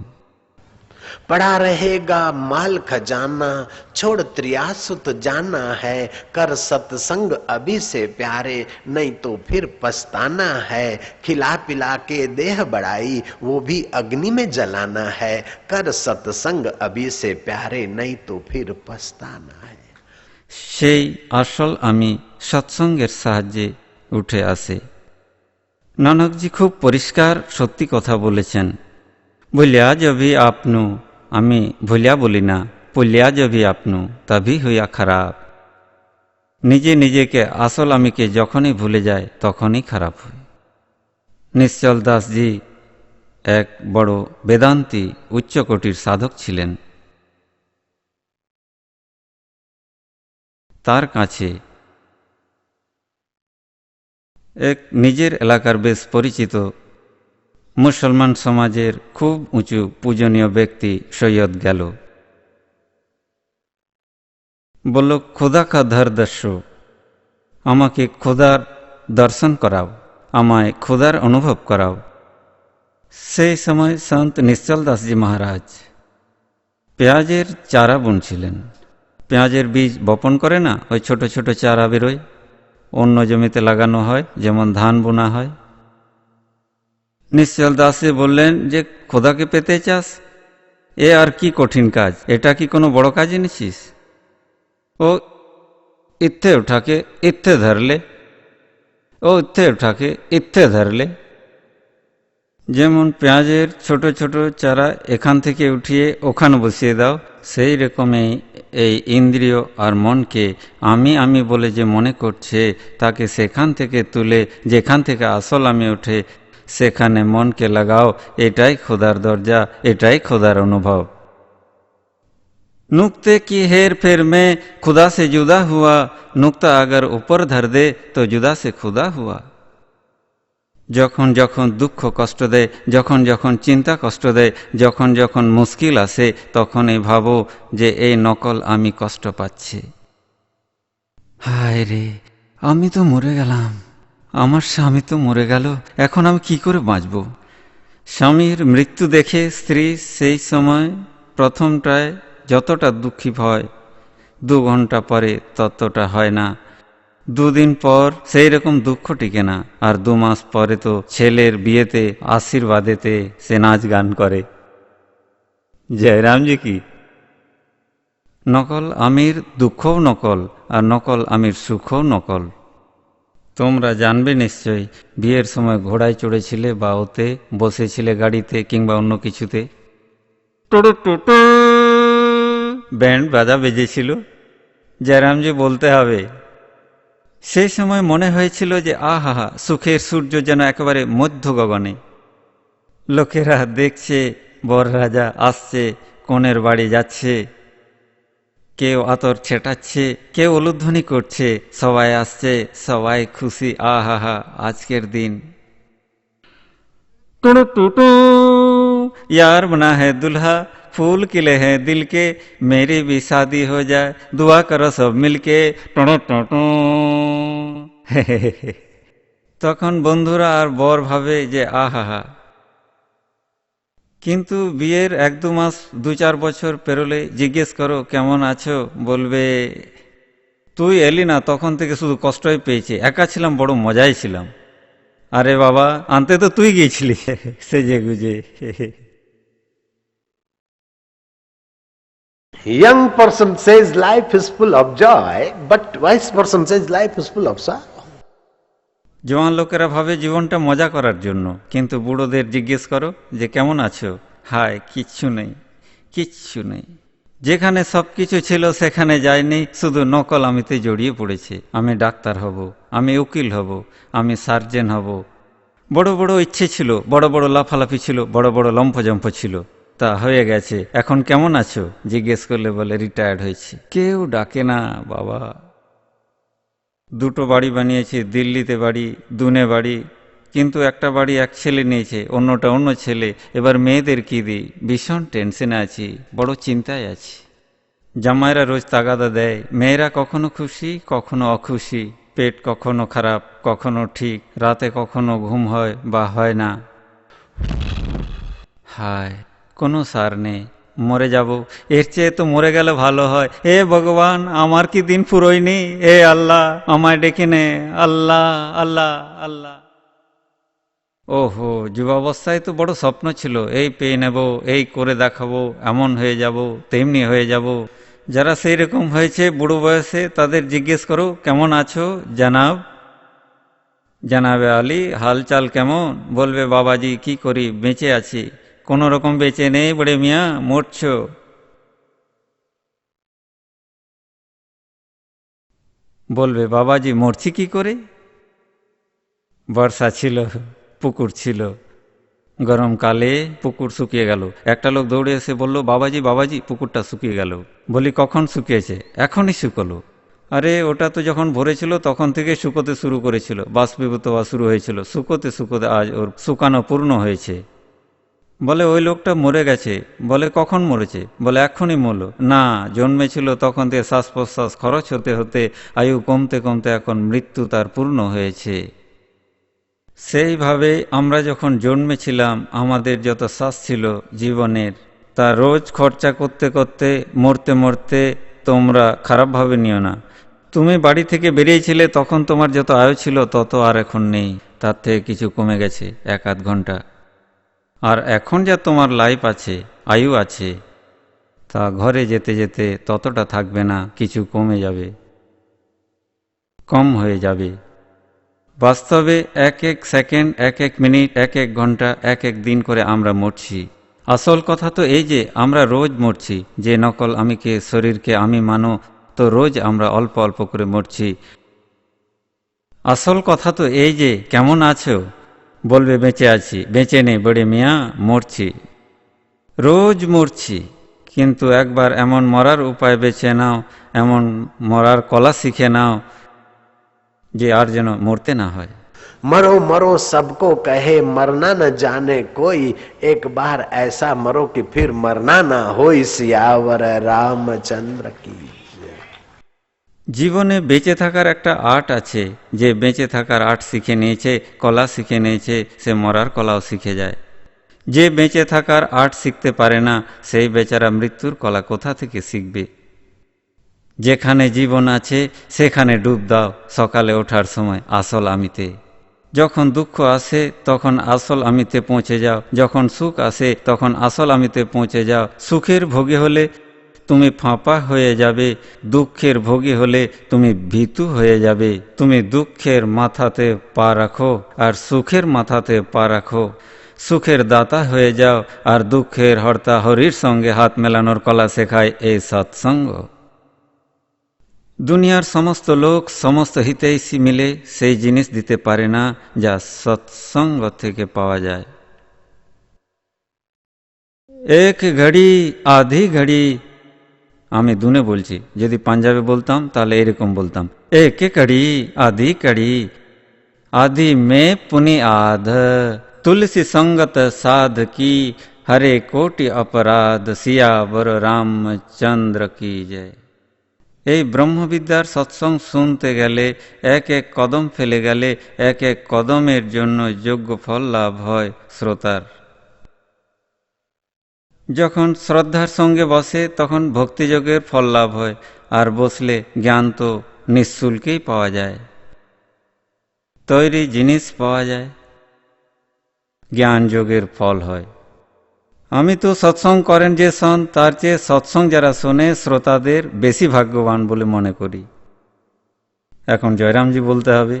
पड़ा रहेगा माल खजाना, छोड़ त्रियासुत जाना है, कर सत्संग अभी से प्यारे, नहीं तो फिर पछताना है। खिला पिला के देह बढ़ाई, वो भी अग्नि में जलाना है, कर सत्संग अभी से प्यारे, नहीं तो फिर पछताना है। সেই আসল আমি সৎসঙ্গের সাহায্যে উঠে আসে। নানকজি খুব পরিষ্কার সত্যি কথা বলেছেন। ভুলিয়া যাবি আপনু, আমি ভুলিয়া বলি না, পলিয়া যাবি আপনু, তবে হইয়া খারাপ। নিজে নিজেকে আসল আমিকে যখনই ভুলে যায় তখনই খারাপ হয়। নিশ্চল দাসজি এক বড় বেদান্তি উচ্চকোটির সাধক ছিলেন। তার কাছে এক নিজের এলাকার বেশ পরিচিত মুসলমান সমাজের খুব উঁচু পূজনীয় ব্যক্তি সৈয়দ গেল। বলল, খোদা কা ধর দর্শো, আমাকে খোদার দর্শন করাও, আমায় খোদার অনুভব করাও। সেই সময় সন্ত নিশ্চল দাসজি মহারাজ পেঁয়াজের চারা বুনছিলেন। পেঁয়াজের বীজ বপন করে না, ওই ছোট ছোট চারা বেরোয়, অন্য জমিতে লাগানো হয়, যেমন ধান বোনা হয়। নিশ্চল দাসে বললেন যে, খোদাকে পেতে চাস, এ আর কি কঠিন কাজ, এটা কি কোনো বড় কাজ এনেছিস? ও ইত্থে উঠাকে ইত্থে ধরলে, ও ইত্थे উঠাকে ইত্थे ধরলে। যেমন পেঁয়াজের ছোট ছোট চারা এখান থেকে উঠিয়ে ওখানে বসিয়ে দাও, সেই রকমই এই ইন্দ্রিয় আর মনকে আমি আমি বলে যে মনে করছে, তাকে সেখান থেকে তুলে যেখান থেকে আসল আমি ওঠে সেখানে মনকে লাগাও। এটাই খোদার দরজা, এটাই খোদার অনুভব। नुक्ते की हेर फेर में खुदा से जुदा हुआ, नुक्ता अगर ऊपर धर दे तो जुदा से खुदा हुआ। যখন যখন দুঃখ কষ্ট দেয়, যখন যখন চিন্তা কষ্ট দেয়, যখন যখন মুশকিল আসে, তখনই ভাবো যে এই নকল আমি কষ্ট পাচ্ছি। হায় রে, আমি তো মরে গেলাম, আমার স্বামী তো মরে গেল, এখন আমি কি করে বাঁচব? স্বামীর মৃত্যু দেখে স্ত্রী সেই সময় প্রথমটায় যতটা দুঃখী হয়, 2 ঘন্টা পরে ততটা হয় না, 2 দিন পর সেই রকম দুঃখ টিকে না, আর 2 মাস পরে তো ছেলের বিয়েতে আশীর্বাদেতে সে নাচ গান করে। জয়রামজি কি! নকল আমির দুঃখও নকল, আর নকল আমির সুখও নকল। তোমরা জানবে নিশ্চয়, বিয়ের সময় ঘোড়ায় চড়েছিলে বা ওতে বসেছিলে গাড়িতে কিংবা অন্য কিছুতে, ব্যান্ড বাজা বেজেছিল, জয়রামজি বলতে হবে। সেই সময় মনে হয়েছিল যে আহা, সুখের সূর্য যেন একেবারে মধ্য গগনে। লোকেরা দেখছে বর রাজা আসছে, কনের বাড়ি যাচ্ছে, কেউ আতর ছেটাচ্ছে, কেউ উলুধ্বনি করছে, সবাই আসছে, সবাই খুশি। আহা, আজকের দিন। यार बना है दुल्हा, फूल खिले हैं दिल के, मेरी भी शादी हो जाए, दुआ करो सब मिलके। তখন বন্ধুরা আর বর ভাবে যে আহা। কিন্তু বিয়ের 1-2 মাস 2-4 বছর পেরোলে জিজ্ঞেস করো কেমন আছো, বলবে তুই এলি না, তখন থেকে শুধু কষ্টই পেয়েছি, একা ছিলাম, বড় মজাই ছিলাম। আরে বাবা, আনতে তো তুই গিয়েছিলি সেজে গুজে। Young person says life is full of joy, but wise person says life is full of sorrow. জওয়ান লোকেরা ভাবে জীবনটা মজা করার জন্য, কিন্তু বুড়োদের জিজ্ঞেস করো যে কেমন আছো, হায় কিচ্ছু নেই, কিচ্ছু নেই। যেখানে সব কিছু ছিল সেখানে যায়নি, শুধু নকল আমিতে জড়িয়ে পড়েছে। আমি ডাক্তার হব, আমি উকিল হব, আমি সার্জেন হব। বড় বড় ইচ্ছে ছিল, বড় বড় লাফালাফি ছিল, বড় বড় লম্ফজম্প ছিল, তা হয়ে গেছে। এখন কেমন আছো জিজ্ঞেস করলে বলে রিটায়ার্ড হয়েছে। কেউ ডাকে না বাবা। 2টো বাড়ি বানিয়েছে, দিল্লিতে বাড়ি, দুনে বাড়ি, কিন্তু একটা বাড়ি এক ছেলে নিয়েছে, অন্যটা অন্য ছেলে। এবার মেয়েদের কি দিই, ভীষণ টেনশনে আছি, বড় চিন্তায় আছি। জামাইরা রোজ তাগাদা দেয়, মেয়েরা কখনো খুশি কখনো অখুশি, পেট কখনো খারাপ কখনো ঠিক, রাতে কখনো ঘুম হয় বা হয় না। হায়, কোনো সার নেই, মরে যাব, এর চেয়ে তো মরে গেলে ভালো হয়। হে ভগবান, আমার কি দিন ফুরোয়নি? হে আল্লাহ, আমায় ডেকে নে, আল্লাহ আল্লাহ আল্লাহ। ওহো, যুবাবস্থায় তো বড় স্বপ্ন ছিল, এই পেয়ে নেব, এই করে দেখাবো, এমন হয়ে যাব, তেমনি হয়ে যাব। যারা সেই রকম হয়েছে বুড়ো বয়সে, তাদের জিজ্ঞেস করো কেমন আছো জানাব। জানাবে আলী, হালচাল কেমন? বলবে বাবাজি কি করি, বেঁচে আছি। কোনো রকম বেঁচে নেই বড়ে মিয়া, মরছ। বলবে বাবাজি মরছি কি করে? বর্ষা ছিল, পুকুর ছিল, গরমকালে পুকুর শুকিয়ে গেল। একটা লোক দৌড়ে এসে বলল বাবাজি বাবাজি পুকুরটা শুকিয়ে গেল। বলি কখন শুকিয়েছে? এখনই শুকলো। আরে ওটা তো যখন ভরেছিল তখন থেকে শুকোতে শুরু করেছিল, বাষ্পীভূত হওয়া শুরু হয়েছিল, শুকোতে শুকোতে আজ ওর শুকানো পূর্ণ হয়েছে। বলে ওই লোকটা মরে গেছে। বলে কখন মরেছে? বলে এখনই মরল না, জন্মেছিল তখন থেকে শ্বাস প্রশ্বাস খরচ হতে হতে আয়ু কমতে কমতে এখন মৃত্যু তার পূর্ণ হয়েছে। সেইভাবে আমরা যখন জন্মেছিলাম আমাদের যত শ্বাস ছিল জীবনের, তা রোজ খরচা করতে করতে মরতে মরতে তোমরা খারাপভাবে নিও না। তুমি বাড়ি থেকে বেরিয়েছিলে তখন তোমার যত আয়ু ছিল তত আর এখন নেই, তার থেকে কিছু কমে গেছে 1-8 ঘন্টা। আর এখন যা তোমার লাইফ আছে, আয়ু আছে, তা ঘরে যেতে যেতে ততটা থাকবে না, কিছু কমে যাবে, কম হয়ে যাবে। বাস্তবে এক এক সেকেন্ড, এক এক মিনিট, এক এক ঘন্টা, এক এক দিন করে আমরা মরছি। আসল কথা তো এই যে আমরা রোজ মরছি। যে নকল আমিকে, শরীরকে আমি মানো, তো রোজ আমরা অল্প অল্প করে মরছি। আসল কথা তো এই যে কেমন আছো, বলবে বেঁচে আছি, বেঁচে নেই বড়ে মিয়া, মরছি, রোজ মরছি। কিন্তু একবার এমন মরার উপায় বেছে নাও, এমন মরার কলা শিখে নাও যে আর যেন মরতে না হয়। मरो मरो सबको कहे मरना न जाने कोई, एक बार ऐसा मरो कि फिर मरना ना हो। सियावर रामचंद्र की। জীবনে বেঁচে থাকার একটা আর্ট আছে। যে বেঁচে থাকার আর্ট শিখে নিয়েছে, কলা শিখে নিয়েছে, সে মরার কলাও শিখে যায়। যে বেঁচে থাকার আর্ট শিখতে পারে না, সেই বেচারা মৃত্যুর কলা কোথা থেকে শিখবে? যেখানে জীবন আছে সেখানে ডুব দাও সকালে ওঠার সময় আসল আমিতে। যখন দুঃখ আসে তখন আসল আমিতে পৌঁছে যাও, যখন সুখ আসে তখন আসল আমিতে পৌঁছে যাও। সুখের ভোগী হলে তুমি ফাঁপা হয়ে যাবে, দুঃখের ভোগী হলে তুমি ভীতু হয়ে যাবে। তুমি দুঃখের মাথাতে পা রাখো আর সুখের মাথাতে পা রাখো। সুখের দাতা হয়ে যাও আর দুঃখের হর্তা হরির সঙ্গে হাত মেলানোর কলা শেখায় এই সৎসঙ্গ। দুনিয়ার সমস্ত লোক, সমস্ত হিতৈষী মিলে সেই জিনিস দিতে পারে না যা সৎসঙ্গ থেকে পাওয়া যায়। এক ঘড়ি আধি ঘড়ি, আমি দুনে বলছি, যদি পাঞ্জাবে বলতাম তাহলে এরকম বলতাম, এক কড়ি আধি কড়ি, आदि में पुनि आध, तुलसी संगत साध की, हरे कोटि अपराध, सियावर रामचंद्र की जय। এই ব্রহ্মবিদ্যার সৎসঙ্গ শুনতে গেলে এক এক কদম ফেলে গেলে এক এক কদমের জন্য যোগ্য ফল লাভ হয় শ্রোতার। যখন শ্রদ্ধার সঙ্গে বসে তখন ভক্তিযোগের ফল লাভ হয়, আর বসলে জ্ঞান তো নিঃশুল্কেই পাওয়া যায়, তৈরি জিনিস পাওয়া যায়, জ্ঞান যোগের ফল হয়। আমি তো সৎসঙ্গ করেন যে শোন, তার চেয়ে সৎসঙ্গ যারা শোনে শ্রোতাদের বেশি ভাগ্যবান বলে মনে করি। এখন জয়রামজি বলতে হবে।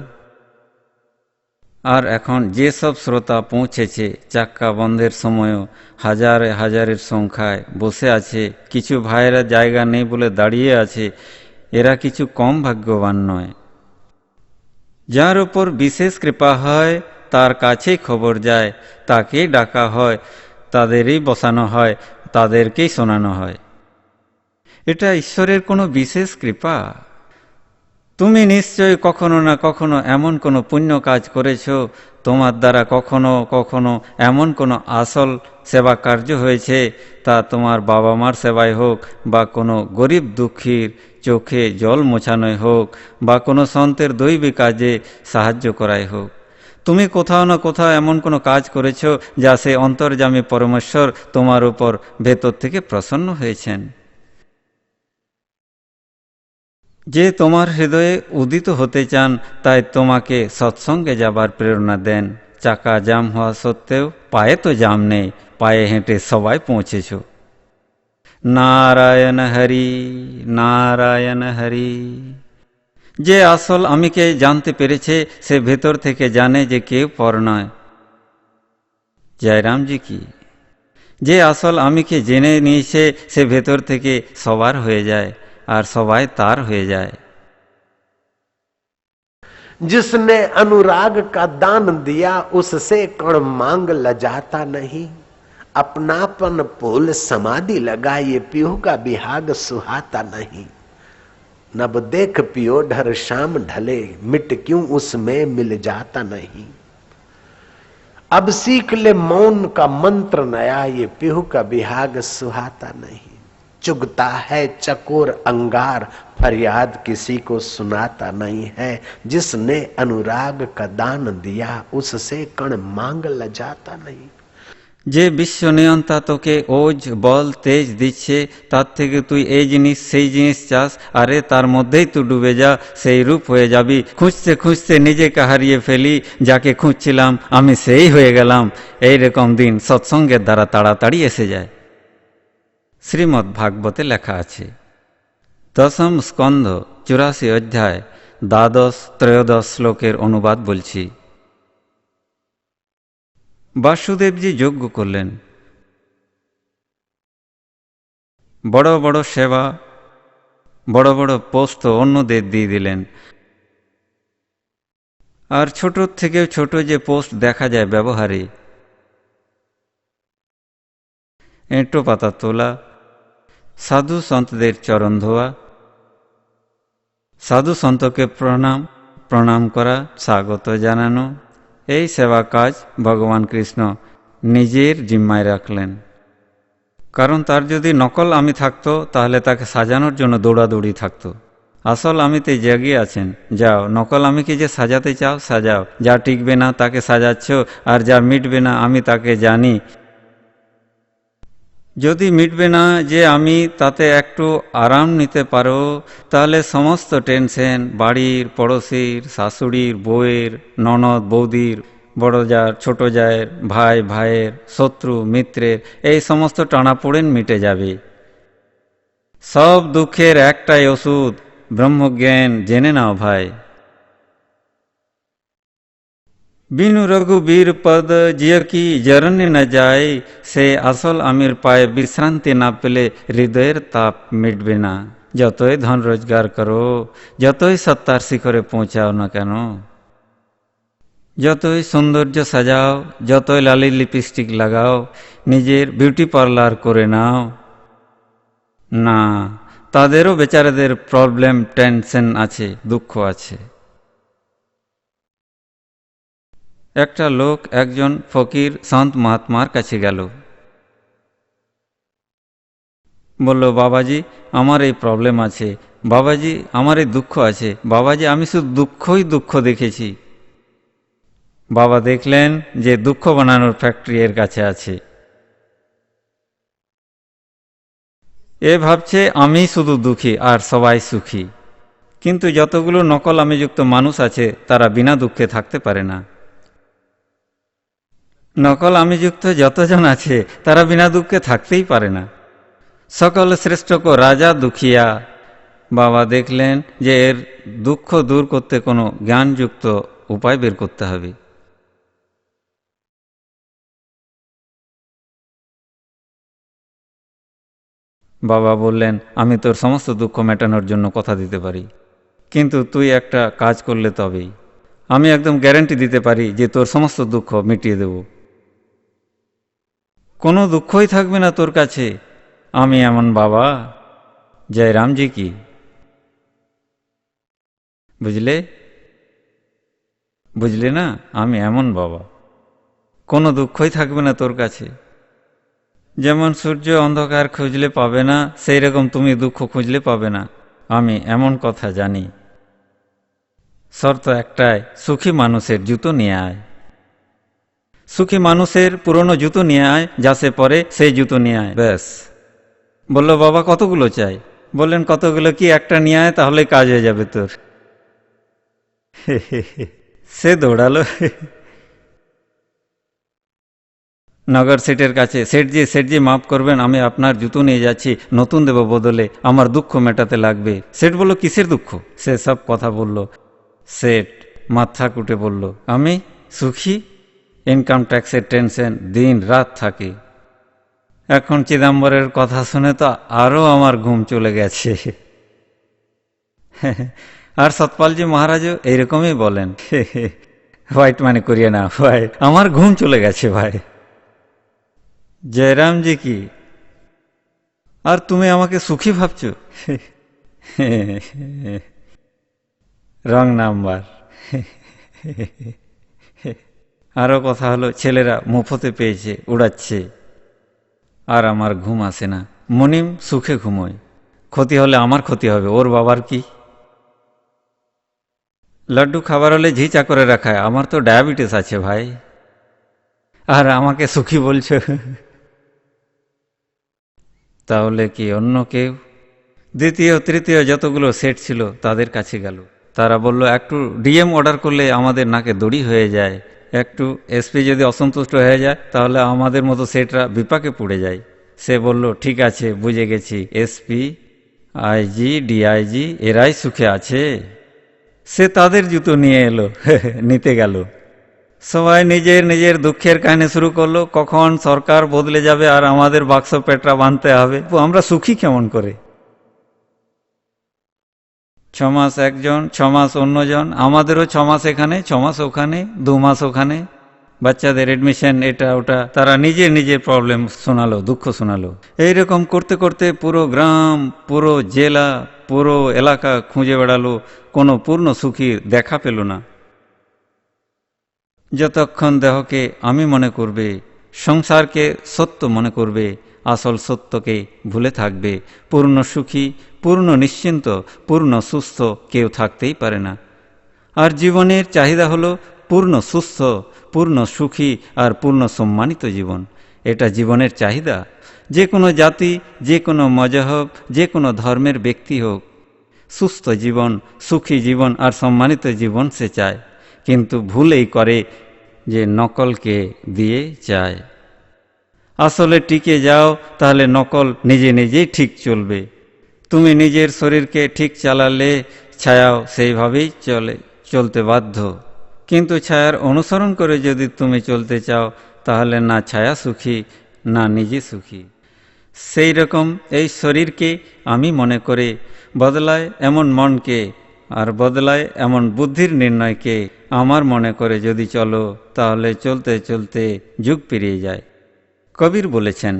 আর এখন যেসব শ্রোতা পৌঁছেছে চাক্কা বন্ধের সময়ও হাজারে হাজারের সংখ্যায় বসে আছে, কিছু ভাইয়েরা জায়গা নেই বলে দাঁড়িয়ে আছে, এরা কিছু কম ভাগ্যবান নয়। যার উপর বিশেষ কৃপা হয় তার কাছেই খবর যায়, তাকেই ডাকা হয়, তাদেরই বসানো হয়, তাদেরকেই শোনানো হয়। এটা ঈশ্বরের কোনো বিশেষ কৃপা। তুমি নিশ্চয় কখনো না কখনো এমন কোনো পুণ্য কাজ করেছ, তোমার দ্বারা কখনো কখনো এমন কোনো আসল সেবা কার্য হয়েছে, তা তোমার বাবা মার সেবায় হোক, বা কোনো গরিব দুঃখীর চোখে জল মোছানোই হোক, বা কোনো সন্তের দৈবী কাজে সাহায্য করাই হোক। তুমি কোথাও না কোথাও এমন কোনো কাজ করেছ যা সে অন্তর্যামী পরমেশ্বর তোমার উপর ভেতর থেকে প্রসন্ন হয়েছেন, যে তোমার হৃদয়ে উদিত হতে চান, তাই তোমাকে সৎসঙ্গে যাবার প্রেরণা দেন। চাকা জাম হওয়া সত্ত্বেও পায়ে তো জাম নেই, পায়ে হেঁটে সবাই পৌঁছেছ। নারায়ণ হরি, নারায়ণ হরি। যে আসল আমিকে জানতে পেরেছে সে ভেতর থেকে জানে যে কেউ পর নয়। জয়রামজি কি। যে আসল আমিকে জেনে নিয়েছে সে ভেতর থেকে সবার হয়ে যায়, আর সবাই তার হয়ে যায়। जिसने अनुराग का दान दिया उससे कण मांग लजाता नहीं, अपनापन फूल समाधि लगा ये पियो का बिहाग सुहाता नहीं। नब देख पियो ढर शाम ढले, मिट क्यों उसमें मिल जाता नहीं। अब सीख ले मौन का मंत्र नया, ये पिहू का बिहाग सुहाता नहीं। चुगता है चकोर अंगार, फरियाद किसी को सुनाता नहीं है। जिसने अनुराग का दान दिया उससे कण मांग लजाता नहीं। যে বিশ্ব নিয়ন্তা তোকে ওজ বল তেজ দিচ্ছে, তার থেকে তুই এই জিনিস সেই জিনিস চাস, আরে তার মধ্যেই তুই ডুবে যা, সেই রূপ হয়ে যাবি। খুঁজতে খুঁজতে নিজেকে হারিয়ে ফেলি, যাকে খুঁজছিলাম আমি সেই হয়ে গেলাম। এইরকম দিন সৎসঙ্গের দ্বারা তাড়াতাড়ি এসে যায়। শ্রীমদ্ ভাগবতে লেখা আছে, দশম স্কন্ধ 84 অধ্যায় দ্বাদশ-ত্রয়োদশ শ্লোকের অনুবাদ বলছি। বাসুদেবজি যজ্ঞ করলেন, বড় বড় সেবা, বড় বড় পোস্ত অন্যদের দিয়ে দিলেন। আর ছোট থেকেও ছোট যে পোস্ট দেখা যায় ব্যবহারে, এঁটো পাতা তোলা, সাধু সন্তদের চরণ ধোয়া, সাধু সন্তকে প্রণাম করা, স্বাগত জানানো, এই সেবা কাজ ভগবান কৃষ্ণ নিজের জিম্মায় রাখলেন। কারণ তার যদি নকল আমি থাকতো তাহলে তাকে সাজানোর জন্য দৌড়াদৌড়ি থাকতো। আসল আমিতে জাগিয়ে আছেন, যাও নকল আমিকে যে সাজাতে চাও সাজাও, যা টিকবে না তাকে সাজাচ্ছ, আর যা মিটবে না আমি তাকে জানি। যদি মিটবে না যে আমি, তাতে একটু আরাম নিতে পারো, তাহলে সমস্ত টেনশন বাড়ির, পড়োশির, শাশুড়ির, বউয়ের, ননদ বৌদির, বড় জার, ছোট জায়ের, ভাই ভাইয়ের, শত্রু মিত্রের, এই সমস্ত টানাপোড়েন মিটে যাবে। সব দুঃখের একটাই ওষুধ, ব্রহ্মজ্ঞান জেনে নাও ভাই। বিনু রঘুবীর পদ জিয় কি জরনে না যায়, সে আসল আমির পায়ে বিশ্রান্তি না পেলে হৃদয়ের তাপ মিটবে না। যতই ধন রোজগার করো, যতই সত্তার শিখরে পৌঁছাও না কেন, যতই সৌন্দর্য সাজাও, যতই লালি লিপস্টিক লাগাও, নিজের বিউটি পার্লার করে নাও, না, তাদেরও বেচারাদের প্রবলেম, টেনশন আছে, দুঃখ আছে। একটা লোক একজন ফকির সন্ত মহাত্মার কাছে গেল, বলল, বাবাজি আমার এই প্রবলেম আছে, বাবাজি আমার এই দুঃখ আছে, বাবাজি আমি শুধু দুঃখই দুঃখ দেখেছি। বাবা দেখলেন যে দুঃখ বানানোর ফ্যাক্টরি এর কাছে আছে। এ ভাবছে আমি শুধু দুঃখী আর সবাই সুখী, কিন্তু যতগুলো নকল আমিযুক্ত মানুষ আছে তারা বিনা দুঃখে থাকতে পারে না। নকল আমিযুক্ত যতজন আছে তারা বিনা দুঃখে থাকতেই পারে না। সকল শ্রেষ্ঠ কো রাজা দুঃখিয়া। বাবা দেখলেন যে এর দুঃখ দূর করতে কোনো জ্ঞানযুক্ত উপায় বের করতে হবে। বাবা বললেন, আমি তোর সমস্ত দুঃখ মেটানোর জন্য কথা দিতে পারি, কিন্তু তুই একটা কাজ করলে তবেই। আমি একদম গ্যারান্টি দিতে পারি যে তোর সমস্ত দুঃখ মিটিয়ে দেব, কোনো দুঃখই থাকবে না তোর কাছে। আমি এমন বাবা। জয় রামজি কি। বুঝলে না, আমি এমন বাবা, কোনো দুঃখই থাকবে না তোর কাছে। যেমন সূর্য অন্ধকার খুঁজলে পাবে না, সেই রকম তুমি দুঃখ খুঁজলে পাবে না। আমি এমন কথা জানি। শর্ত একটাই, সুখী মানুষের জুতো নিয়ে আয়। সুখী মানুষের পুরনো জুতো নিয়ে আয়, যা সে পরে সেই জুতো নিয়ে আয়, ব্যাস। বলল, বাবা কতগুলো চাই? বললেন, কতগুলো কি, একটা নিয়ে আয়, তাহলে কাজ হয়ে যাবে তোর। সে দৌড়ালো নগর সেটের কাছে। সেটজি মাফ করবেন, আমি আপনার জুতো নিয়ে যাচ্ছি, নতুন দেব বদলে, আমার দুঃখ মেটাতে লাগবে। সেট বলল, কিসের দুঃখ? সে সব কথা বলল। সেট মাথা কুটে বলল, আমি সুখী, ইনকাম ট্যাক্সের টেনশন দিন রাত থাকে। এখন চিদাম্বরের কথা শুনে তো আরও আমার ঘুম চলে গেছে। আর সতপালজি মহারাজও এইরকমই বলেন, হোয়াইট মানে করিয়ে না, হোয়াইট, আমার ঘুম চলে গেছে ভাই। জয়রামজি কি। আর তুমি আমাকে সুখী ভাবছ? Wrong number. আরও কথা হলো, ছেলেরা মুফতে পেয়েছে, উড়াচ্ছে, আর আমার ঘুম আসে না। মনিম সুখে ঘুমোয়, ক্ষতি হলে আমার ক্ষতি হবে, ওর বাবার কি? লাড্ডু খাবার হলে ঝিচা করে রাখায়, আমার তো ডায়াবেটিস আছে ভাই, আর আমাকে সুখী বলছো? তাহলে কি অন্য কেউ? দ্বিতীয় তৃতীয় যতগুলো সেট ছিল তাদের কাছে গেল। তারা বলল, একটু ডিএম অর্ডার করলে আমাদের নাকে দড়ি হয়ে যায়, একটু এসপি যদি অসন্তুষ্ট হয়ে যায় তাহলে আমাদের মতো সেটরা বিপাকে পড়ে যায়। সে বলল, ঠিক আছে, বুঝে গেছি, এসপি, আইজি, ডিআইজি এরাই সুখে আছে, সে তাদের জুতো নিয়ে এলো, নিতে গেল। সবাই নিজের নিজের দুঃখের কাহিনী শুরু করলো, কখন সরকার বদলে যাবে আর আমাদের বাক্স পেটরা বাঁধতে হবে, আমরা সুখী কেমন করে। 6 মাস একজন, 6 মাস অন্যজন, আমাদেরও 6 মাস এখানে, 6 মাস ওখানে, 2 মাস ওখানে, বাচ্চাদের এডমিশন, এটা ওটা, তারা নিজের নিজের প্রবলেম শোনালো, দুঃখ শোনালো। এইরকম করতে করতে পুরো গ্রাম, পুরো জেলা, পুরো এলাকা খুঁজে বেড়ালো, কোনো পূর্ণ সুখীর দেখা পেল না। যতক্ষণ দেহকে আমি মনে করবে, সংসারকে সত্য মনে করবে, আসল সত্যকে ভুলে থাকবে, পূর্ণ সুখী, পূর্ণ নিশ্চিন্ত, পূর্ণ সুস্থ কেউ থাকতেই পারে না। আর জীবনের চাহিদা হলো পূর্ণ সুস্থ, পূর্ণ সুখী আর পূর্ণ সম্মানিত জীবন। এটা জীবনের চাহিদা। যে কোনো জাতি, যে কোনো মজহব, যে কোনো ধর্মের ব্যক্তি হোক, সুস্থ জীবন, সুখী জীবন আর সম্মানিত জীবন সে চায়, কিন্তু ভুলেই করে যে নকলকে দিয়ে চায়। আসলে টিকে যাও, তাহলে নকল নিজে নিজেই ঠিক চলবে। তুমি নিজের শরীরকে ঠিক চালালে ছায়াও সেইভাবেই চলতে বাধ্য। কিন্তু ছায়ার অনুসরণ করে যদি তুমি চলতে চাও, তাহলে না ছায়া সুখী, না নিজে সুখী। সেই রকম এই শরীরকে আমি মনে করে বদলায় এমন মনকে, আর বদলায় এমন বুদ্ধির নির্ণয়কে আমার মনে করে যদি চলো, তাহলে চলতে চলতে যুগ পেরিয়ে যায়। কবির বলেছেন,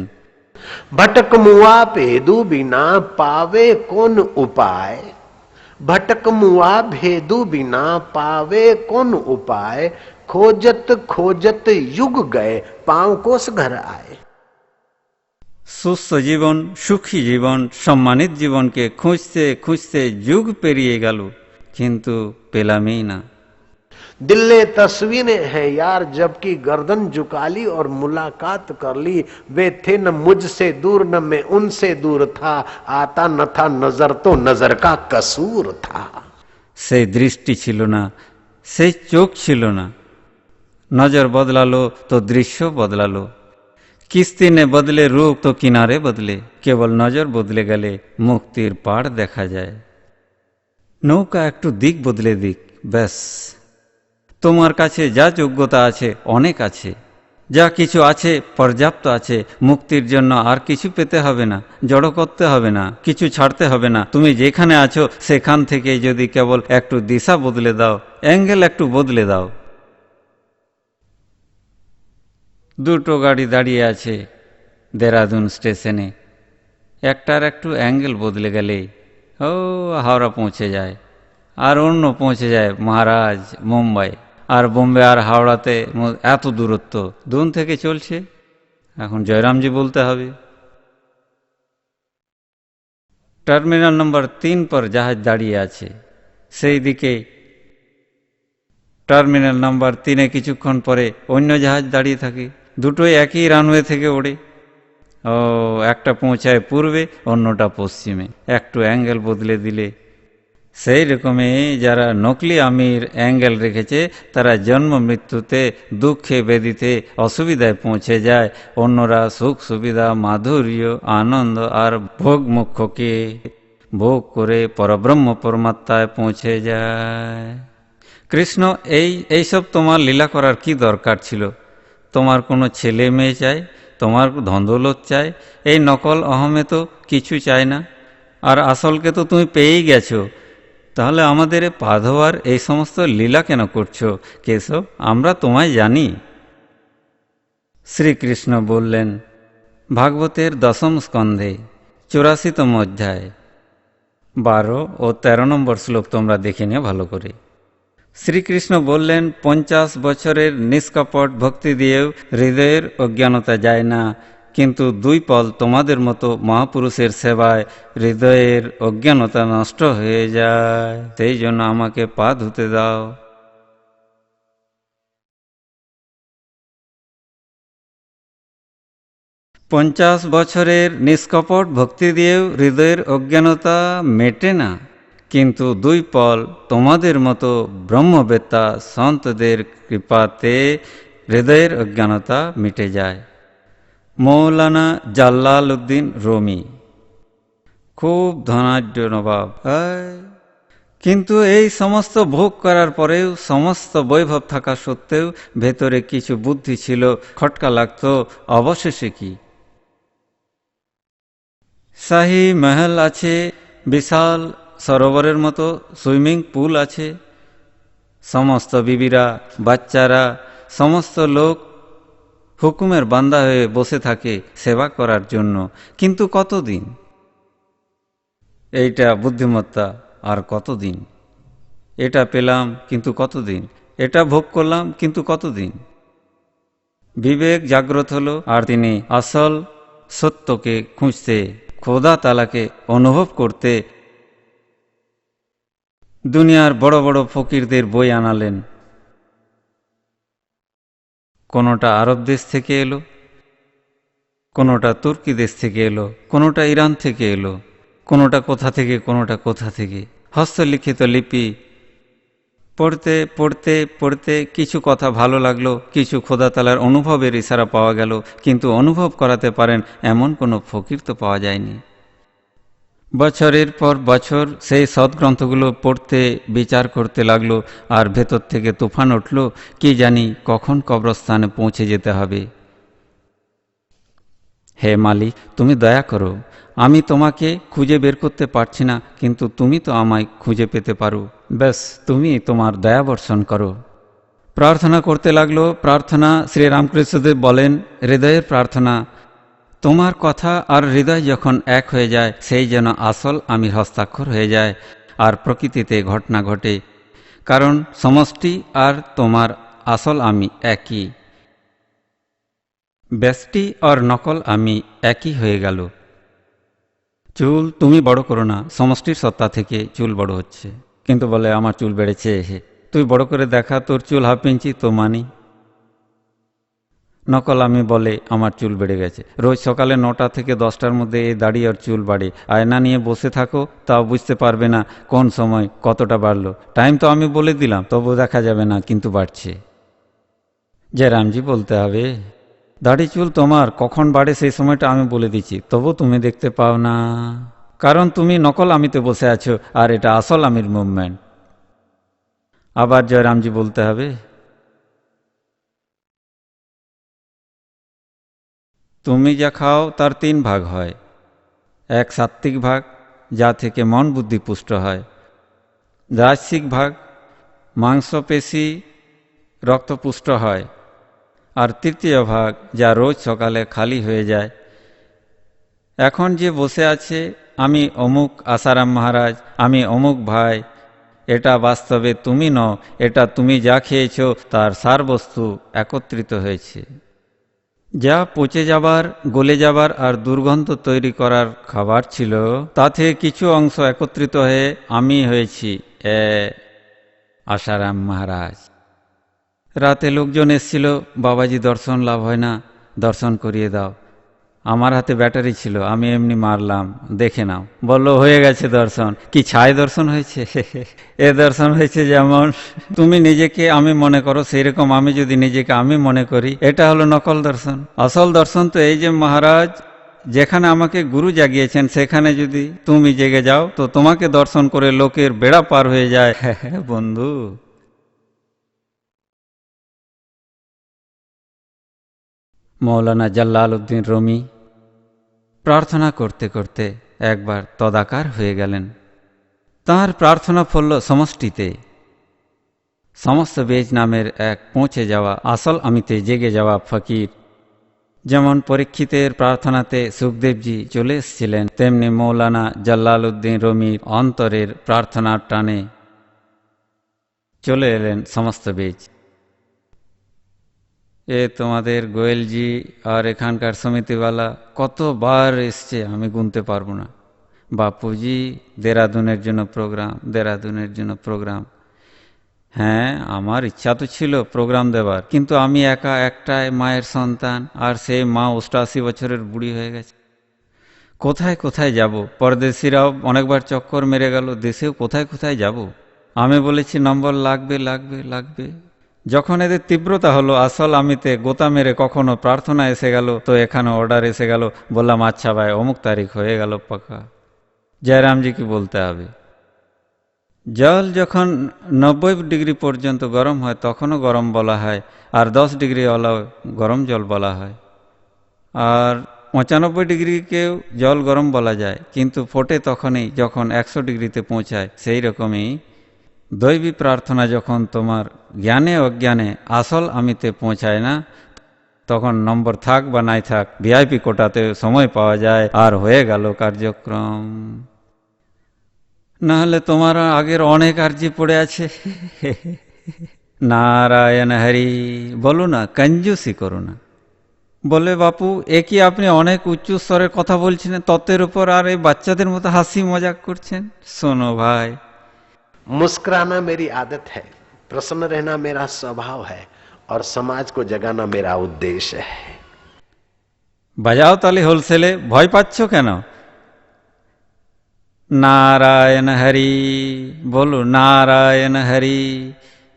भटक मुआ भेदू बिना पावे कौन उपाय, भटक मुआ भेदू बिना पावे कौन उपाय, खोजत खोजत युग गए पांव कोस घर आए। সুস্থ জীবন, সুখী জীবন, সম্মানিত জীবনকে খুঁজতে খুঁজতে যুগ পেরিয়ে গেল, কিন্তু পেলামই না। दिल्ले तस्वीरें हैं यार, जबकि गर्दन झुका ली और मुलाकात कर ली। वे थे न मुझसे दूर, न मैं उनसे दूर था। आता न था नजर तो नजर का कसूर था। সেই দৃষ্টি ছিল না, সেই চোখ ছিল না। নজর বদলালো তো দৃশ্য বদলালো। কিস্তি নে বদলে রূপ তো কিনারে বদলে, কেবল নজর বদলে গেলে মুক্তির পাড় দেখা যায়। নৌকা একটু দিক বদলে দিক, ব্যাস। তোমার কাছে যা যোগ্যতা আছে অনেক আছে, যা কিছু আছে পর্যাপ্ত আছে। মুক্তির জন্য আর কিছু পেতে হবে না, জড়ো করতে হবে না, কিছু ছাড়তে হবে না। তুমি যেখানে আছো সেখান থেকে যদি কেবল একটু দিশা বদলে দাও, অ্যাঙ্গেল একটু বদলে দাও। দুটো গাড়ি দাঁড়িয়ে আছে দেরাদুন স্টেশনে, একটার একটু অ্যাঙ্গেল বদলে গেলে ও হাওড়া পৌঁছে যায়, আর অন্য পৌঁছে যায় মহারাজ মুম্বাই। আর বোম্বে আর হাওড়াতে এত দূরত্ব, দুন থেকে চলছে। এখন জয়রামজি বলতে হবে। টার্মিনাল নম্বর 3 পর জাহাজ দাঁড়িয়ে আছে, সেই দিকে টার্মিনাল নাম্বার 3-এ কিছুক্ষণ পরে অন্য জাহাজ দাঁড়িয়ে থাকে। দুটোই একই রানওয়ে থেকে ওড়ে। ও একটা পৌঁছায় পূর্বে, অন্যটা পশ্চিমে। একটু অ্যাঙ্গেল বদলে দিলে। সেই রকমই যারা নকলি আমির অ্যাঙ্গেল রেখেছে, তারা জন্ম মৃত্যুতে, দুঃখে ব্যাধিতে, অসুবিধায় পৌঁছে যায়। অন্যরা সুখ সুবিধা, মাধুর্য, আনন্দ আর ভোগ মুখ্যকে ভোগ করে পরব্রহ্ম পরমাত্মায় পৌঁছে যায়। কৃষ্ণ, এইসব তোমার লীলা করার কি দরকার ছিল? তোমার কোনো ছেলে মেয়ে চাই, তোমার ধনদৌলত চাই, এই নকল অহমে তো কিছু চায় না। আর আসলকে তো তুমি পেয়েই গেছো, তাহলে আমাদের পা ধোয়ার এই সমস্ত লীলা কেন করছো কেশব? আমরা তোমায় জানি। শ্রীকৃষ্ণ বললেন, ভাগবতের 10ম স্কন্ধে 84তম অধ্যায় 12 ও 13 নম্বর শ্লোক তোমরা দেখে নিও ভালো করে। শ্রীকৃষ্ণ বললেন, 50 বছরের নিষ্কপট ভক্তি দিয়েও হৃদয়ের অজ্ঞানতা যায় না, কিন্তু 2 পল তোমাদের মতো মহাপুরুষের সেবায় হৃদয়ের অজ্ঞানতা নষ্ট হয়ে যায়। সেই জন্য আমাকে পা ধুতে দাও। পঞ্চাশ বছরের নিষ্কপট ভক্তি দিয়েও হৃদয়ের অজ্ঞানতা মেটে না, কিন্তু 2 পল তোমাদের মতো ব্রহ্মবেত্তা সন্তদের কৃপাতে হৃদয়ের অজ্ঞানতা মিটে যায়। মৌলানা জাল্লালউদ্দিন রুমি, খুব ধনাঢ্য নবাব। কিন্তু এই সমস্ত ভোগ করার পরেও, সমস্ত বৈভব থাকা সত্ত্বেও ভেতরে কিছু বুদ্ধি ছিল, খটকা লাগতো। অবশেষে কি? শাহী মহল আছে, বিশাল সরোবরের মতো সুইমিং পুল আছে, সমস্ত বিবিরা, বাচ্চারা, সমস্ত লোক হুকুমের বান্দা হয়ে বসে থাকে সেবা করার জন্য। কিন্তু কতদিন? এইটা বুদ্ধিমত্তা। আর কতদিন? এটা পেলাম, কিন্তু কতদিন? এটা ভোগ করলাম, কিন্তু কতদিন? বিবেক জাগ্রত হলো, আর তিনি আসল সত্যকে খুঁজতে, খোদা তালাকে অনুভব করতে দুনিয়ার বড় বড় ফকিরদের বই আনালেন। কোনোটা আরব দেশ থেকে এলো, কোনোটা তুর্কি দেশ থেকে এলো, কোনোটা ইরান থেকে এলো, কোনোটা কোথা থেকে, কোনোটা কোথা থেকে। হস্তলিখিত লিপি পড়তে পড়তে পড়তে কিছু কথা ভালো লাগলো, কিছু খোদাতালার অনুভবের ইশারা পাওয়া গেল, কিন্তু অনুভব করাতে পারেন এমন কোনো ফকির তো পাওয়া যায়নি। বছরের পর বছর সেই সৎগ্রন্থগুলো পড়তে, বিচার করতে লাগলো, আর ভেতর থেকে তুফান উঠল, কি জানি কখন কবরস্থানে পৌঁছে যেতে হবে। হে মালিক, তুমি দয়া করো, আমি তোমাকে খুঁজে বের করতে পারছি না, কিন্তু তুমি তো আমায় খুঁজে পেতে পারো। ব্যাস, তুমি তোমার দয়া বর্ষণ করো। প্রার্থনা করতে লাগলো। প্রার্থনা, শ্রীরামকৃষ্ণদেব বলেন, হৃদয়ের প্রার্থনা। তোমার কথা আর হৃদয় যখন এক হয়ে যায়, সেই যেন আসল আমির হস্তাক্ষর হয়ে যায়, আর প্রকৃতিতে ঘটনা ঘটে। কারণ সমষ্টি আর তোমার আসল আমি একই। ব্যষ্টি আর নকল আমি একই হয়ে গেল। চুল তুমি বড় করো না, সমষ্টির সত্তা থেকে চুল বড় হচ্ছে। কিন্তু বলে আমার চুল বেড়েছে, তুই বড় করে দেখা, তোর চুল হাফ ইঞ্চি, তো মানি। নকল আমি বলে আমার চুল বেড়ে গেছে। রোজ সকালে 9টা থেকে 10টার মধ্যে এই দাড়ি আর চুল বাড়ে। আয়না নিয়ে বসে থাকো, তাও বুঝতে পারবে না কোন সময় কতটা বাড়লো। টাইম তো আমি বলে দিলাম, তবু দেখা যাবে না, কিন্তু বাড়ছে। জয়রামজি বলতে হবে, দাড়ি চুল তোমার কখন বাড়ে সেই সময়টা আমি বলে দিচ্ছি, তবু তুমি দেখতে পাও না, কারণ তুমি নকল আমিতে বসে আছো, আর এটা আসল আমির মুভমেন্ট। আবার জয়রামজি বলতে হবে, তুমি যা খাও তার 3 ভাগ হয়। এক সাত্ত্বিক ভাগ, যা থেকে মন বুদ্ধি পুষ্ট হয়। রাজসিক ভাগ, মাংসপেশি রক্তপুষ্ট হয়। আর তৃতীয় ভাগ, যা রোজ সকালে খালি হয়ে যায়। এখন যে বসে আছে, আমি অমুক আসারাম মহারাজ, আমি অমুক ভাই, এটা বাস্তবে তুমি নও, এটা তুমি যা খেয়েছ তার সারবস্তু একত্রিত হয়েছে। যা পচে যাবার, গলে যাবার আর দুর্গন্ধ তৈরি করার খাবার ছিল, তা থেকে কিছু অংশ একত্রিত হয়ে আমি হয়েছি আসারাম মহারাজ। রাতে লোকজন এসেছিল, বাবাজি দর্শন লাভ হয় না, দর্শন করিয়ে দাও। আমার হাতে ব্যাটারি ছিল, আমি এমনি মারলাম, দেখে নাও। বলল হয়ে গেছে দর্শন। কি ছায় দর্শন হয়েছে? এ দর্শন হয়েছে যেমন তুমি নিজেকে আমি মনে করো, সেই রকম আমি যদি নিজেকে আমি মনে করি, এটা হলো নকল দর্শন। আসল দর্শন তো এই যে মহারাজ, যেখানে আমাকে গুরু জাগিয়েছেন সেখানে যদি তুমি জেগে যাও, তো তোমাকে দর্শন করে লোকের বেড়া পার হয়ে যায়। বন্ধু, মৌলানা জাল্লালউদ্দিন রুমি প্রার্থনা করতে করতে একবার তদাকার হয়ে গেলেন। তাঁর প্রার্থনা ফলল সমষ্টিতে। সমস্ত বেজ নামের এক পৌঁছে যাওয়া আসল আমিতে জেগে যাওয়া ফকির। যেমন পরীক্ষিতের প্রার্থনাতে সুখদেবজি চলে এসেছিলেন, তেমনি মৌলানা জাল্লালউদ্দিন রুমির অন্তরের প্রার্থনার টানে চলে এলেন সমস্ত বেজ। এ তোমাদের গোয়েলজি আর এখানকার সমিতিওয়ালা কতবার এসছে আমি গুনতে পারবো না। বাপুজি দেরাদুনের জন্য প্রোগ্রাম, দেরাদুনের জন্য প্রোগ্রাম। হ্যাঁ, আমার ইচ্ছা তো ছিল প্রোগ্রাম দেবার, কিন্তু আমি একা একটাই মায়ের সন্তান, আর সেই মা 88 বছরের বুড়ি হয়ে গেছে। কোথায় কোথায় যাব? পরদেশিরাও অনেকবার চক্কর মেরে গেল, দেশেও কোথায় কোথায় যাব। আমি বলেছি নম্বর লাগবে লাগবে লাগবে। যখন এদের তীব্রতা হলো, আসল আমিতে গোতা মেরে কখনো প্রার্থনা এসে গেল, তো এখানে অর্ডার এসে গেল, বললাম আচ্ছা ভাই অমুক তারিখ হয়ে গেল পাকা। জয়রামজি কি বলতে হবে। জল যখন 90 ডিগ্রি পর্যন্ত গরম হয় তখনও গরম বলা হয়, আর 10 ডিগ্রি হলেও গরম জল বলা হয়। আর 95 ডিগ্রিকেও জল গরম বলা যায়, কিন্তু ফোটে তখনই যখন 100 ডিগ্রিতে পৌঁছায়। সেই রকমই দৈবী প্রার্থনা যখন তোমার জ্ঞানে অজ্ঞানে আসল আমিতে পৌঁছায় না, তখন নম্বর থাক বা নাই থাক, ভিআইপি কোটাতে সময় পাওয়া যায় আর হয়ে গেল কার্যক্রম। না হলে তোমার আগের অনেক আর্জি পড়ে আছে। নারায়ণ হরি বলো না, কঞ্জুসি করো না। বলে বাপু, এ কি আপনি অনেক উচ্চ স্তরের কথা বলছেন তত্ত্বের উপর, আর এই বাচ্চাদের মতো হাসি মজাক করছেন? শোনো ভাই, मुस्कुराना मेरी आदत है, प्रसन्न रहना मेरा स्वभाव है और समाज को जगाना मेरा उद्देश्य है। বাজাও তালি হোলসেলে, ভয় পাচ্ছ কেন? নারায়ণ হরি বলো, নারায়ণ হরি,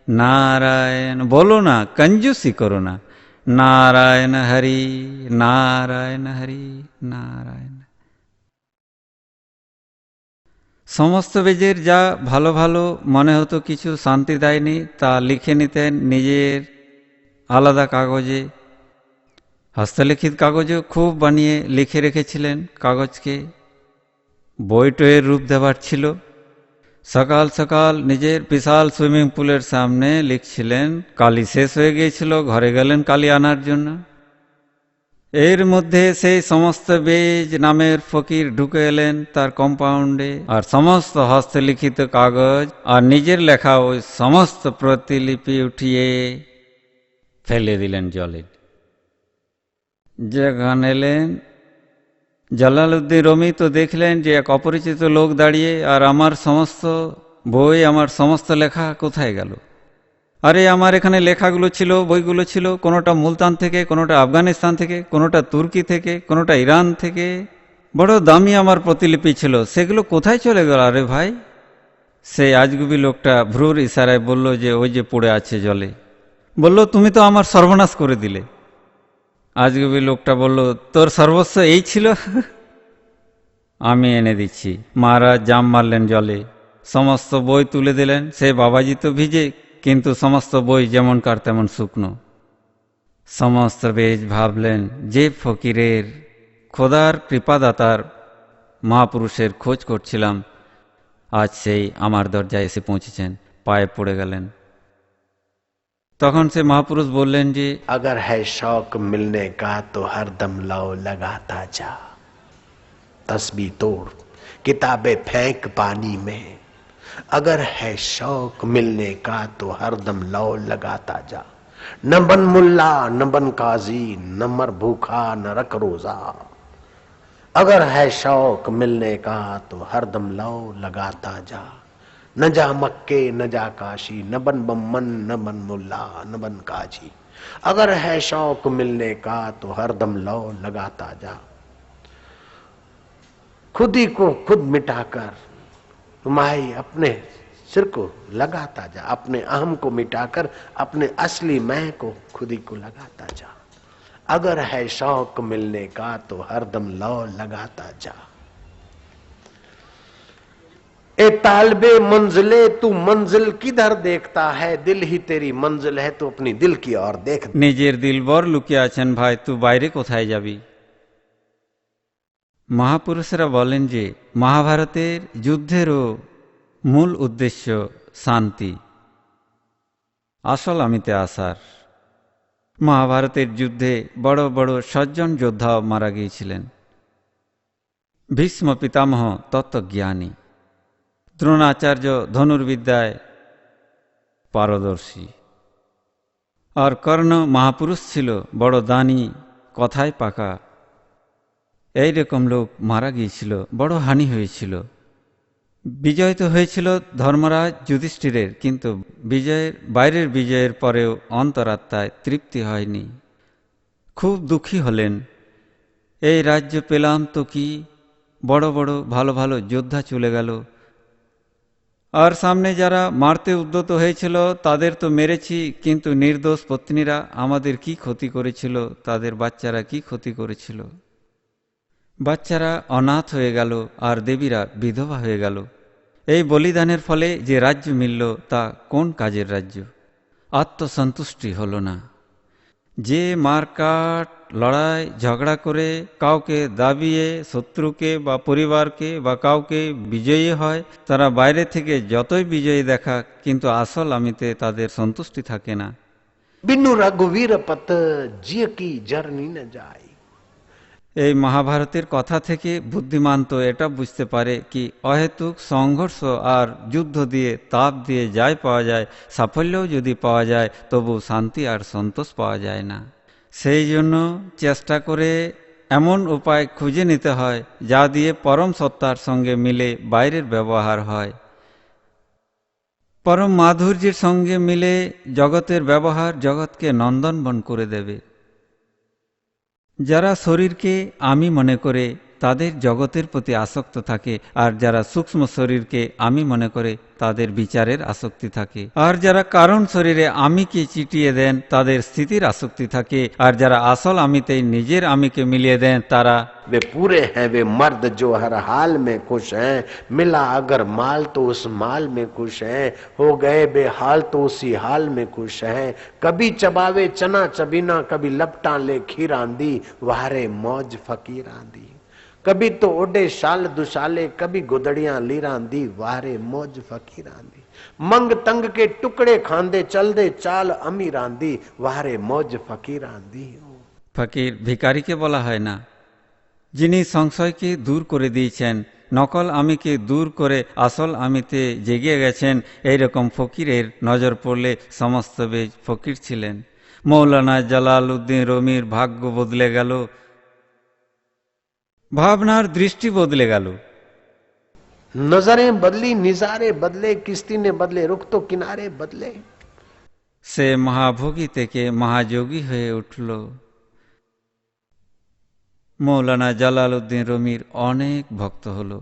নারায়ণ বলো না, কঞ্জুসি করো না। নারায়ণ হরি, নারায়ণ হরি, নারায়ণ। সমস্ত বেজের যা ভালো ভালো মনে হতো কিছু শান্তি দেয়নি, তা লিখে নিতেন নিজের আলাদা কাগজে। হস্তলিখিত কাগজেও খুব বানিয়ে লিখে রেখেছিলেন কাগজকে। বইটয়ের রূপ দেবার ছিল। সকাল সকাল নিজের বিশাল সুইমিং পুলের সামনে লিখছিলেন। কালি শেষ হয়ে গিয়েছিল, ঘরে গেলেন কালি আনার জন্য। এর মধ্যে সেই সমস্ত বেজ নামের ফকির ঢুকে এলেন তার কম্পাউন্ডে, আর সমস্ত হস্তলিখিত কাগজ আর নিজের লেখা ওই সমস্ত প্রতিলিপি উঠিয়ে ফেলে দিলেন জলে। যখন এলেন জালালউদ্দিন রুমি, তো দেখলেন যে এক অপরিচিত লোক দাঁড়িয়ে, আর আমার সমস্ত বই, আমার সমস্ত লেখা কোথায় গেল? আরে আমার এখানে লেখাগুলো ছিল, বইগুলো ছিল, কোনোটা মুলতান থেকে, কোনোটা আফগানিস্তান থেকে, কোনোটা তুর্কি থেকে, কোনোটা ইরান থেকে। বড় দামি আমার প্রতিলিপি ছিল, সেগুলো কোথায় চলে গেল? আরে ভাই, সেই আজগুবি লোকটা ভ্রুর ইশারায় বলল যে ওই যে পড়ে আছে জলে। বলল, তুমি তো আমার সর্বনাশ করে দিলে। আজগুবি লোকটা বলল, তোর সর্বস্ব এই ছিল? আমি এনে দিচ্ছি। মহারাজ জাম মারলেন জলে, সমস্ত বই তুলে দিলেন। সে বাবাজি তো ভিজে, কিন্তু সমস্ত বই যেমনকার তেমন শুকনো। সমস্ত বেজ ভাবলেন যে ফকিরের, খোদার কৃপাদাতার মহাপুরুষের খোঁজ করছিলাম, আজ সেই আমার দরজায় এসে পৌঁছেছেন। পায়ে পড়ে গেলেন। তখন সে মহাপুরুষ বললেন যে, अगर है शौक मिलने का तो हरदम लौ लगाता जा, तस्बीह तोड़ किताबें फेंक पानी में। अगर है शौक मिलने का तो हरदम लौ लगाता जा, न बन मुल्ला न बन काजी, न मर भूखा न रख रोजा। अगर है शौक मिलने का तो हरदम लौ लगाता जा, न जा मक्के न जा काशी, न बन बम्मन न बन मुल्ला न बन काजी। अगर है शौक मिलने का तो हरदम लौ लगाता जा, खुद ही को खुद मिटाकर माही अपने सिर को लगाता जा, अपने अहम को मिटाकर अपने असली मैं को खुद ही को लगाता जा। अगर है शौक मिलने का तो हरदम लौ लगाता जा। ए तालबे मंजिले तू मंजिल किधर देखता है, दिल ही तेरी मंजिल है, तू अपनी दिल की ओर देख। নিজের দিলবর লুকিয়ে আছেন ভাই, তুই বাইরে কোথায় যাবি? মহাপুরুষেরা বলেন যে মহাভারতের যুদ্ধেরও মূল উদ্দেশ্য শান্তি, আসল আমিতে আসার। মহাভারতের যুদ্ধে বড় বড় সজ্জন যোদ্ধাও মারা গিয়েছিলেন। ভীষ্ম পিতামহ তত্ত্বজ্ঞানী, দ্রোণাচার্য ধনুর্বিদ্যায় পারদর্শী, আর কর্ণ মহাপুরুষ ছিল, বড় দানী, কথায় পাকা। এই রকম লোক মারা গিয়েছিল, বড় হানি হয়েছিল। বিজয় তো হয়েছিল ধর্মরাজ যুধিষ্ঠিরের, কিন্তু বাইরের বিজয়ের পরেও অন্তরাত্মায় তৃপ্তি হয়নি। খুব দুঃখী হলেন। এই রাজ্য পেলাম তো কি, বড় বড় ভালো ভালো যোদ্ধা চলে গেল, আর সামনে যারা মারতে উদ্যত হয়েছিল তাদের তো মেরেছি, কিন্তু নির্দোষ পত্নীরা আমাদের কি ক্ষতি করেছিল, তাদের বাচ্চারা কি ক্ষতি করেছিল? বাচ্চারা অনাথ হয়ে গেল, আর দেবীরা বিধবা হয়ে গেল। এই বলিদানের ফলে যে রাজ্য মিলল তা কোন কাজের রাজ্য? আত্মসন্তুষ্টি হলো না। যে মারকাট লড়াই ঝগড়া করে কাউকে দাবিয়ে শত্রুকে বা পরিবারকে বা কাউকে বিজয়ী হয়, তারা বাইরে থেকে যতই বিজয়ী দেখাক কিন্তু আসল আমিতে তাদের সন্তুষ্টি থাকে না। बिनु रघुवीर पत जिय की जरनी न जाय। এই মহাভারতের কথা থেকে বুদ্ধিমান তো এটা বুঝতে পারে কি অহেতুক সংঘর্ষ আর যুদ্ধ দিয়ে তাপ দিয়ে যাই পাওয়া যায়, সাফল্যও যদি পাওয়া যায় তবু শান্তি আর সন্তোষ পাওয়া যায় না। সেই জন্য চেষ্টা করে এমন উপায় খুঁজে নিতে হয় যা দিয়ে পরম সত্তার সঙ্গে মিলে বাইরের ব্যবহার হয়, পরম মাধুর্যের সঙ্গে মিলে জগতের ব্যবহার জগৎকে নন্দনবন করে দেবে। যারা শরীরকে আমি মনে করে তাদের জগতের প্রতি আসক্ত থাকে, আর যারা সূক্ষ্ম শরীরকে আমি মনে করে তাদের বিচারের আসক্তি থাকে, আর যারা কারণ শরীরে আমিকে চিটিয়ে দেন তাদের স্থিতির আসক্তি থাকে, আর যারা আসল আমিতেই নিজের আমিকে মিলিয়ে দেন তারা वे पूरे हैं वे मर्द जो हर हाल में खुश हैं, मिला अगर माल तो उस माल में खुश हैं, हो गए बेहाल तो उसी हाल में खुश हैं। कभी चबावे चना चबीना, कभी लपटा ले खीर आंधी, वारे मौज फकीर आंधी। कभी तो ओडे शाल दुशाले, कभी गुदड़ियां लीरांदी, वारे मौज फकीर आंधी। मंग तंग के टुकड़े खांदे चल दे चाल अमीर आंधी, वारे मौज फकीर आंधी। ফকির ভিখারিকে বলা হয় না, যিনি সংশয়কে দূর করে দিয়েছেন, নকল আমিকে দূর করে আসল আমিতে জেগে গেছেন, এইরকম ফকিরের নজর পড়লে সমস্ত বেজ ফকির ছিলেন। মৌলানা জালালউদ্দিন রুমির ভাগ্য বদলে গেল, ভাবনার দৃষ্টি বদলে গেল। नजरें बदली, निजारे बदले, किस्ती ने बदले रुख तो किनारे बदले। সে মহাভোগী থেকে মহাযোগী হয়ে উঠল। মৌলানা জালালউদ্দিন রুমির অনেক ভক্ত হলো,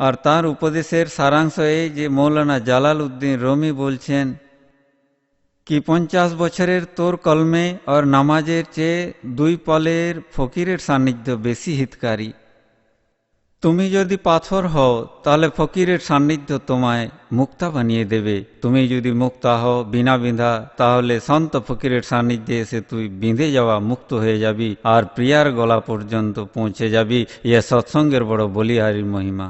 আর তার উপদেশের সারাংশ এই যে মৌলানা জালালউদ্দিন রুমি বলছেন কি 50 বছরের তোর কলমে আর নামাজের চেয়ে 2 পলের ফকিরের সান্নিধ্য বেশি হিতকারী। তুমি যদি পাথর হও তাহলে ফকিরের সান্নিধ্য তোমায় মুক্তা বানিয়ে দেবে, তুমি যদি মুক্তা হও বিনা বিঁধা তাহলে সন্ত ফকিরের সান্নিধ্যে এসে তুই বিঁধে যাওয়া মুক্ত হয়ে যাবি আর প্রিয়ার গলা পর্যন্ত পৌঁছে যাবি। ইয়ে সৎসঙ্গের বড় বলিহারির মহিমা।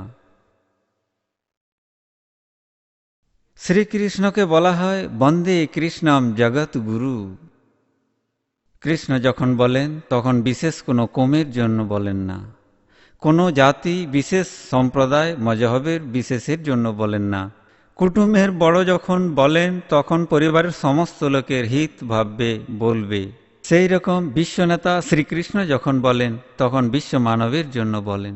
শ্রীকৃষ্ণকে বলা হয় বন্দে কৃষ্ণম জগৎ গুরু। কৃষ্ণ যখন বলেন তখন বিশেষ কোনো কমের জন্য বলেন না, কোনো জাতি বিশেষ সম্প্রদায় মজহবের বিশেষের জন্য বলেন না। কুটুমের বড় যখন বলেন তখন পরিবারের সমস্ত লোকের হিত ভাববে বলবে। সেই রকম বিশ্বনেতা শ্রীকৃষ্ণ যখন বলেন তখন বিশ্ব মানবের জন্য বলেন।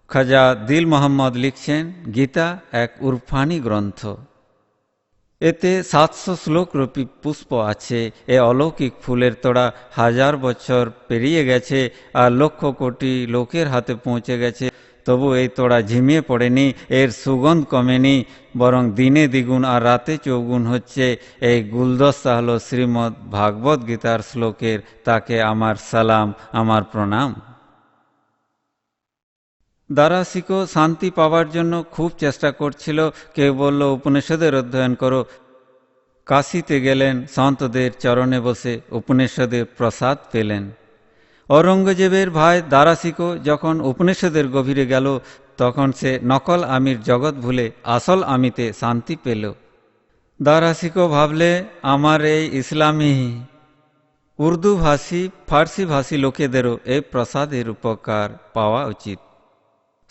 খাজা দিল মোহাম্মদ লিখছেন গীতা এক উরফানি গ্রন্থ, এতে 700 শ্লোকরূপী পুষ্প আছে। এ অলৌকিক ফুলের তোড়া 1000 বছর পেরিয়ে গেছে আর লক্ষ কোটি লোকের হাতে পৌঁছে গেছে, তবু এই তোড়া ঝিমিয়ে পড়েনি, এর সুগন্ধ কমেনি, বরং দিনে দ্বিগুণ আর রাতে চৌগুণ হচ্ছে। এই গুলদস্তা হল শ্রীমদ্ ভাগবত গীতার শ্লোকের, তাকে আমার সালাম, আমার প্রণাম। দারাসিকো শান্তি পাওয়ার জন্য খুব চেষ্টা করছিল। কেউ বলল উপনিষদের অধ্যয়ন করো। কাশীতে গেলেন, সন্তদের চরণে বসে উপনিষদের প্রসাদ পেলেন। ঔরঙ্গজেবের ভাই দারাসিকো যখন উপনিষদের গভীরে গেল তখন সে নকল আমির জগৎ ভুলে আসল আমিতে শান্তি পেল। দারাসিকো ভাবলে আমার এই ইসলামী উর্দু ভাষী ফার্সি ভাষী লোকেদেরও এই প্রসাদের উপকার পাওয়া উচিত।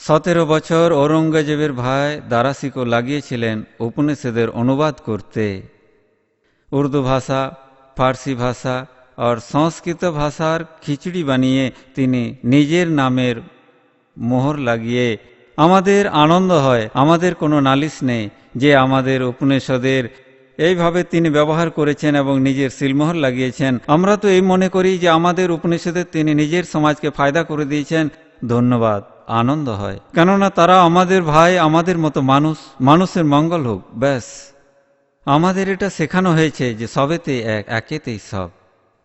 17 বছর ঔরঙ্গজেবের ভাই দারাসিকো লাগিয়েছিলেন উপনিষদের অনুবাদ করতে। উর্দু ভাষা, ফার্সি ভাষা আর সংস্কৃত ভাষার খিচুড়ি বানিয়ে তিনি নিজের নামের মোহর লাগিয়ে আমাদের আনন্দ হয়, আমাদের কোনো নালিশ নেই যে আমাদের উপনিষদের এইভাবে তিনি ব্যবহার করেছেন এবং নিজের সিলমোহর লাগিয়েছেন। আমরা তো এই মনে করি যে আমাদের উপনিষদের তিনি নিজের সমাজকে ফায়দা করে দিয়েছেন। ধন্যবাদ, আনন্দ হয়, কেননা তারা আমাদের ভাই, আমাদের মতো মানুষ, মানুষের মঙ্গল হোক, ব্যাস। আমাদের এটা শেখানো হয়েছে যে সবেতে এক, একেতেই সব।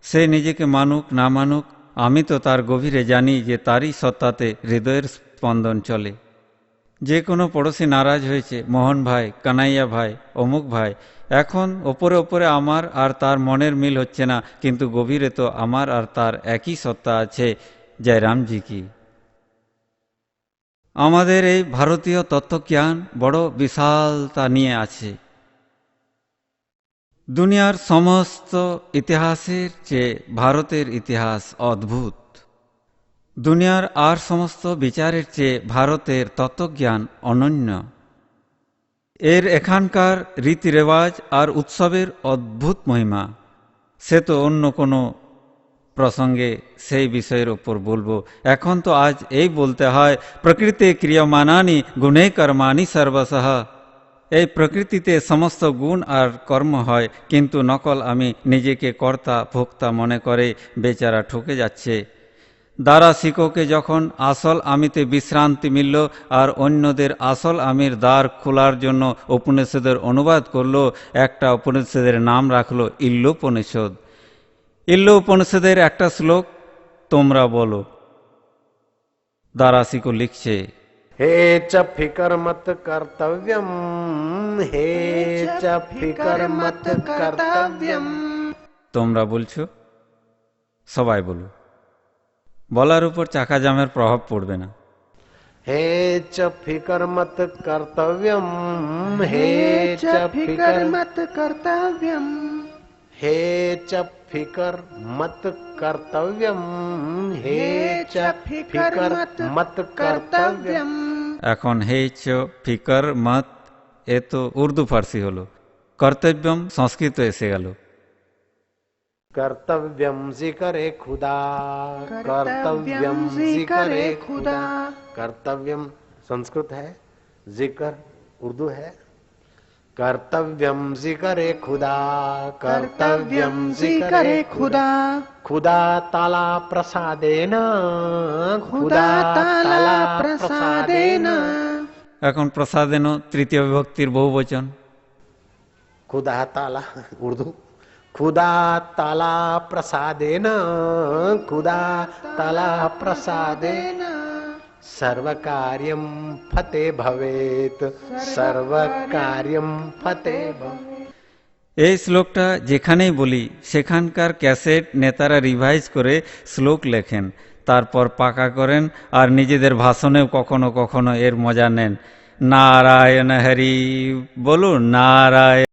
সে নিজেকে মানুক না মানুক, আমি তো তার গভীরে জানি যে তারই সত্তাতে হৃদয়ের স্পন্দন চলে। যে কোনো পড়োশি নারাজ হয়েছে, মোহন ভাই, কানাইয়া ভাই, অমুক ভাই। এখন ওপরে ওপরে আমার আর তার মনের মিল হচ্ছে না, কিন্তু গভীরে তো আমার আর তার একই সত্তা আছে। জয়রামজি কি। আমাদের এই ভারতীয় তত্ত্বজ্ঞান বড় বিশালতা নিয়ে আছে। দুনিয়ার সমস্ত ইতিহাসের চেয়ে ভারতের ইতিহাস অদ্ভুত। দুনিয়ার আর সমস্ত বিচারের চেয়ে ভারতের তত্ত্বজ্ঞান অনন্য। এর এখানকার রীতিরেওয়াজ আর উৎসবের অদ্ভুত মহিমা। সে তো অন্য কোনো প্রসঙ্গে সেই বিষয়ের ওপর বলবো। এখন তো আজ এই বলতে হয়, প্রকৃতি ক্রিয়মানানি গুণে কর্মাণি সর্বসহ। এই প্রকৃতিতে সমস্ত গুণ আর কর্ম হয়, কিন্তু নকল আমি নিজেকে কর্তা ভোক্তা মনে করে বেচারা ঠকে যাচ্ছে। দ্বারা শিক্ষকে যখন আসল আমিতে বিশ্রান্তি মিলল আর অন্যদের আসল আমির দ্বার খোলার জন্য উপনিষদের অনুবাদ করল, একটা উপনিষদের নাম রাখলো ইল্লোপনিষদ। ইল্লো উপনিষদের একটা শ্লোক তোমরা বলো। দারাশিকো লিখছে, हे च फिकर मत कर्तव्यम, हे च फिकर मत कर्तव्यम। তোমরা বলছো, সবাই বলো। বলার উপর চাকা জামের প্রভাব পড়বে না। हे च फिकर मत कर्तव्यम, हे च फिकर मत कर्तव्यम, हे च फिकर मत कर्तव्यम, हे च फिकर मत कर्तव्यम। এখন হে চ ফিকর মত, এ তো উর্দু ফার্সি হলো। কর্তব্যম সংস্কৃত এসে গেল। कर्तव्यम जिक्रे खुदा, कर्तव्यम जिक्रे खुदा। कर्तव्यम संस्कृत है, जिक्र उर्दू है। कर्तव्यम जिक्रे खुदा, कर्तव्यम जिक्रे खुदा। खुदा ताला प्रसादेन, खुदा ताला प्रसादेन। এখন প্রসাদেন তৃতীয় বিভক্তির বহুবচন। खुदा ताला उर्दू, खुदा ताला प्रसादेन, खुदा ताला प्रसादेन। सर्वकार्यं फते भवेत, सर्वकार्यं फते भवेत। এই শ্লোকটা যেখানেই বলি সেখানকার ক্যাসেট নেতারা রিভাইজ করে শ্লোক লেখেন, তারপর পাকা করেন আর নিজেদের ভাষণেও কখনো কখনো এর মজা নেন। নারায়ণ হরি বলুন, নারায়ণ।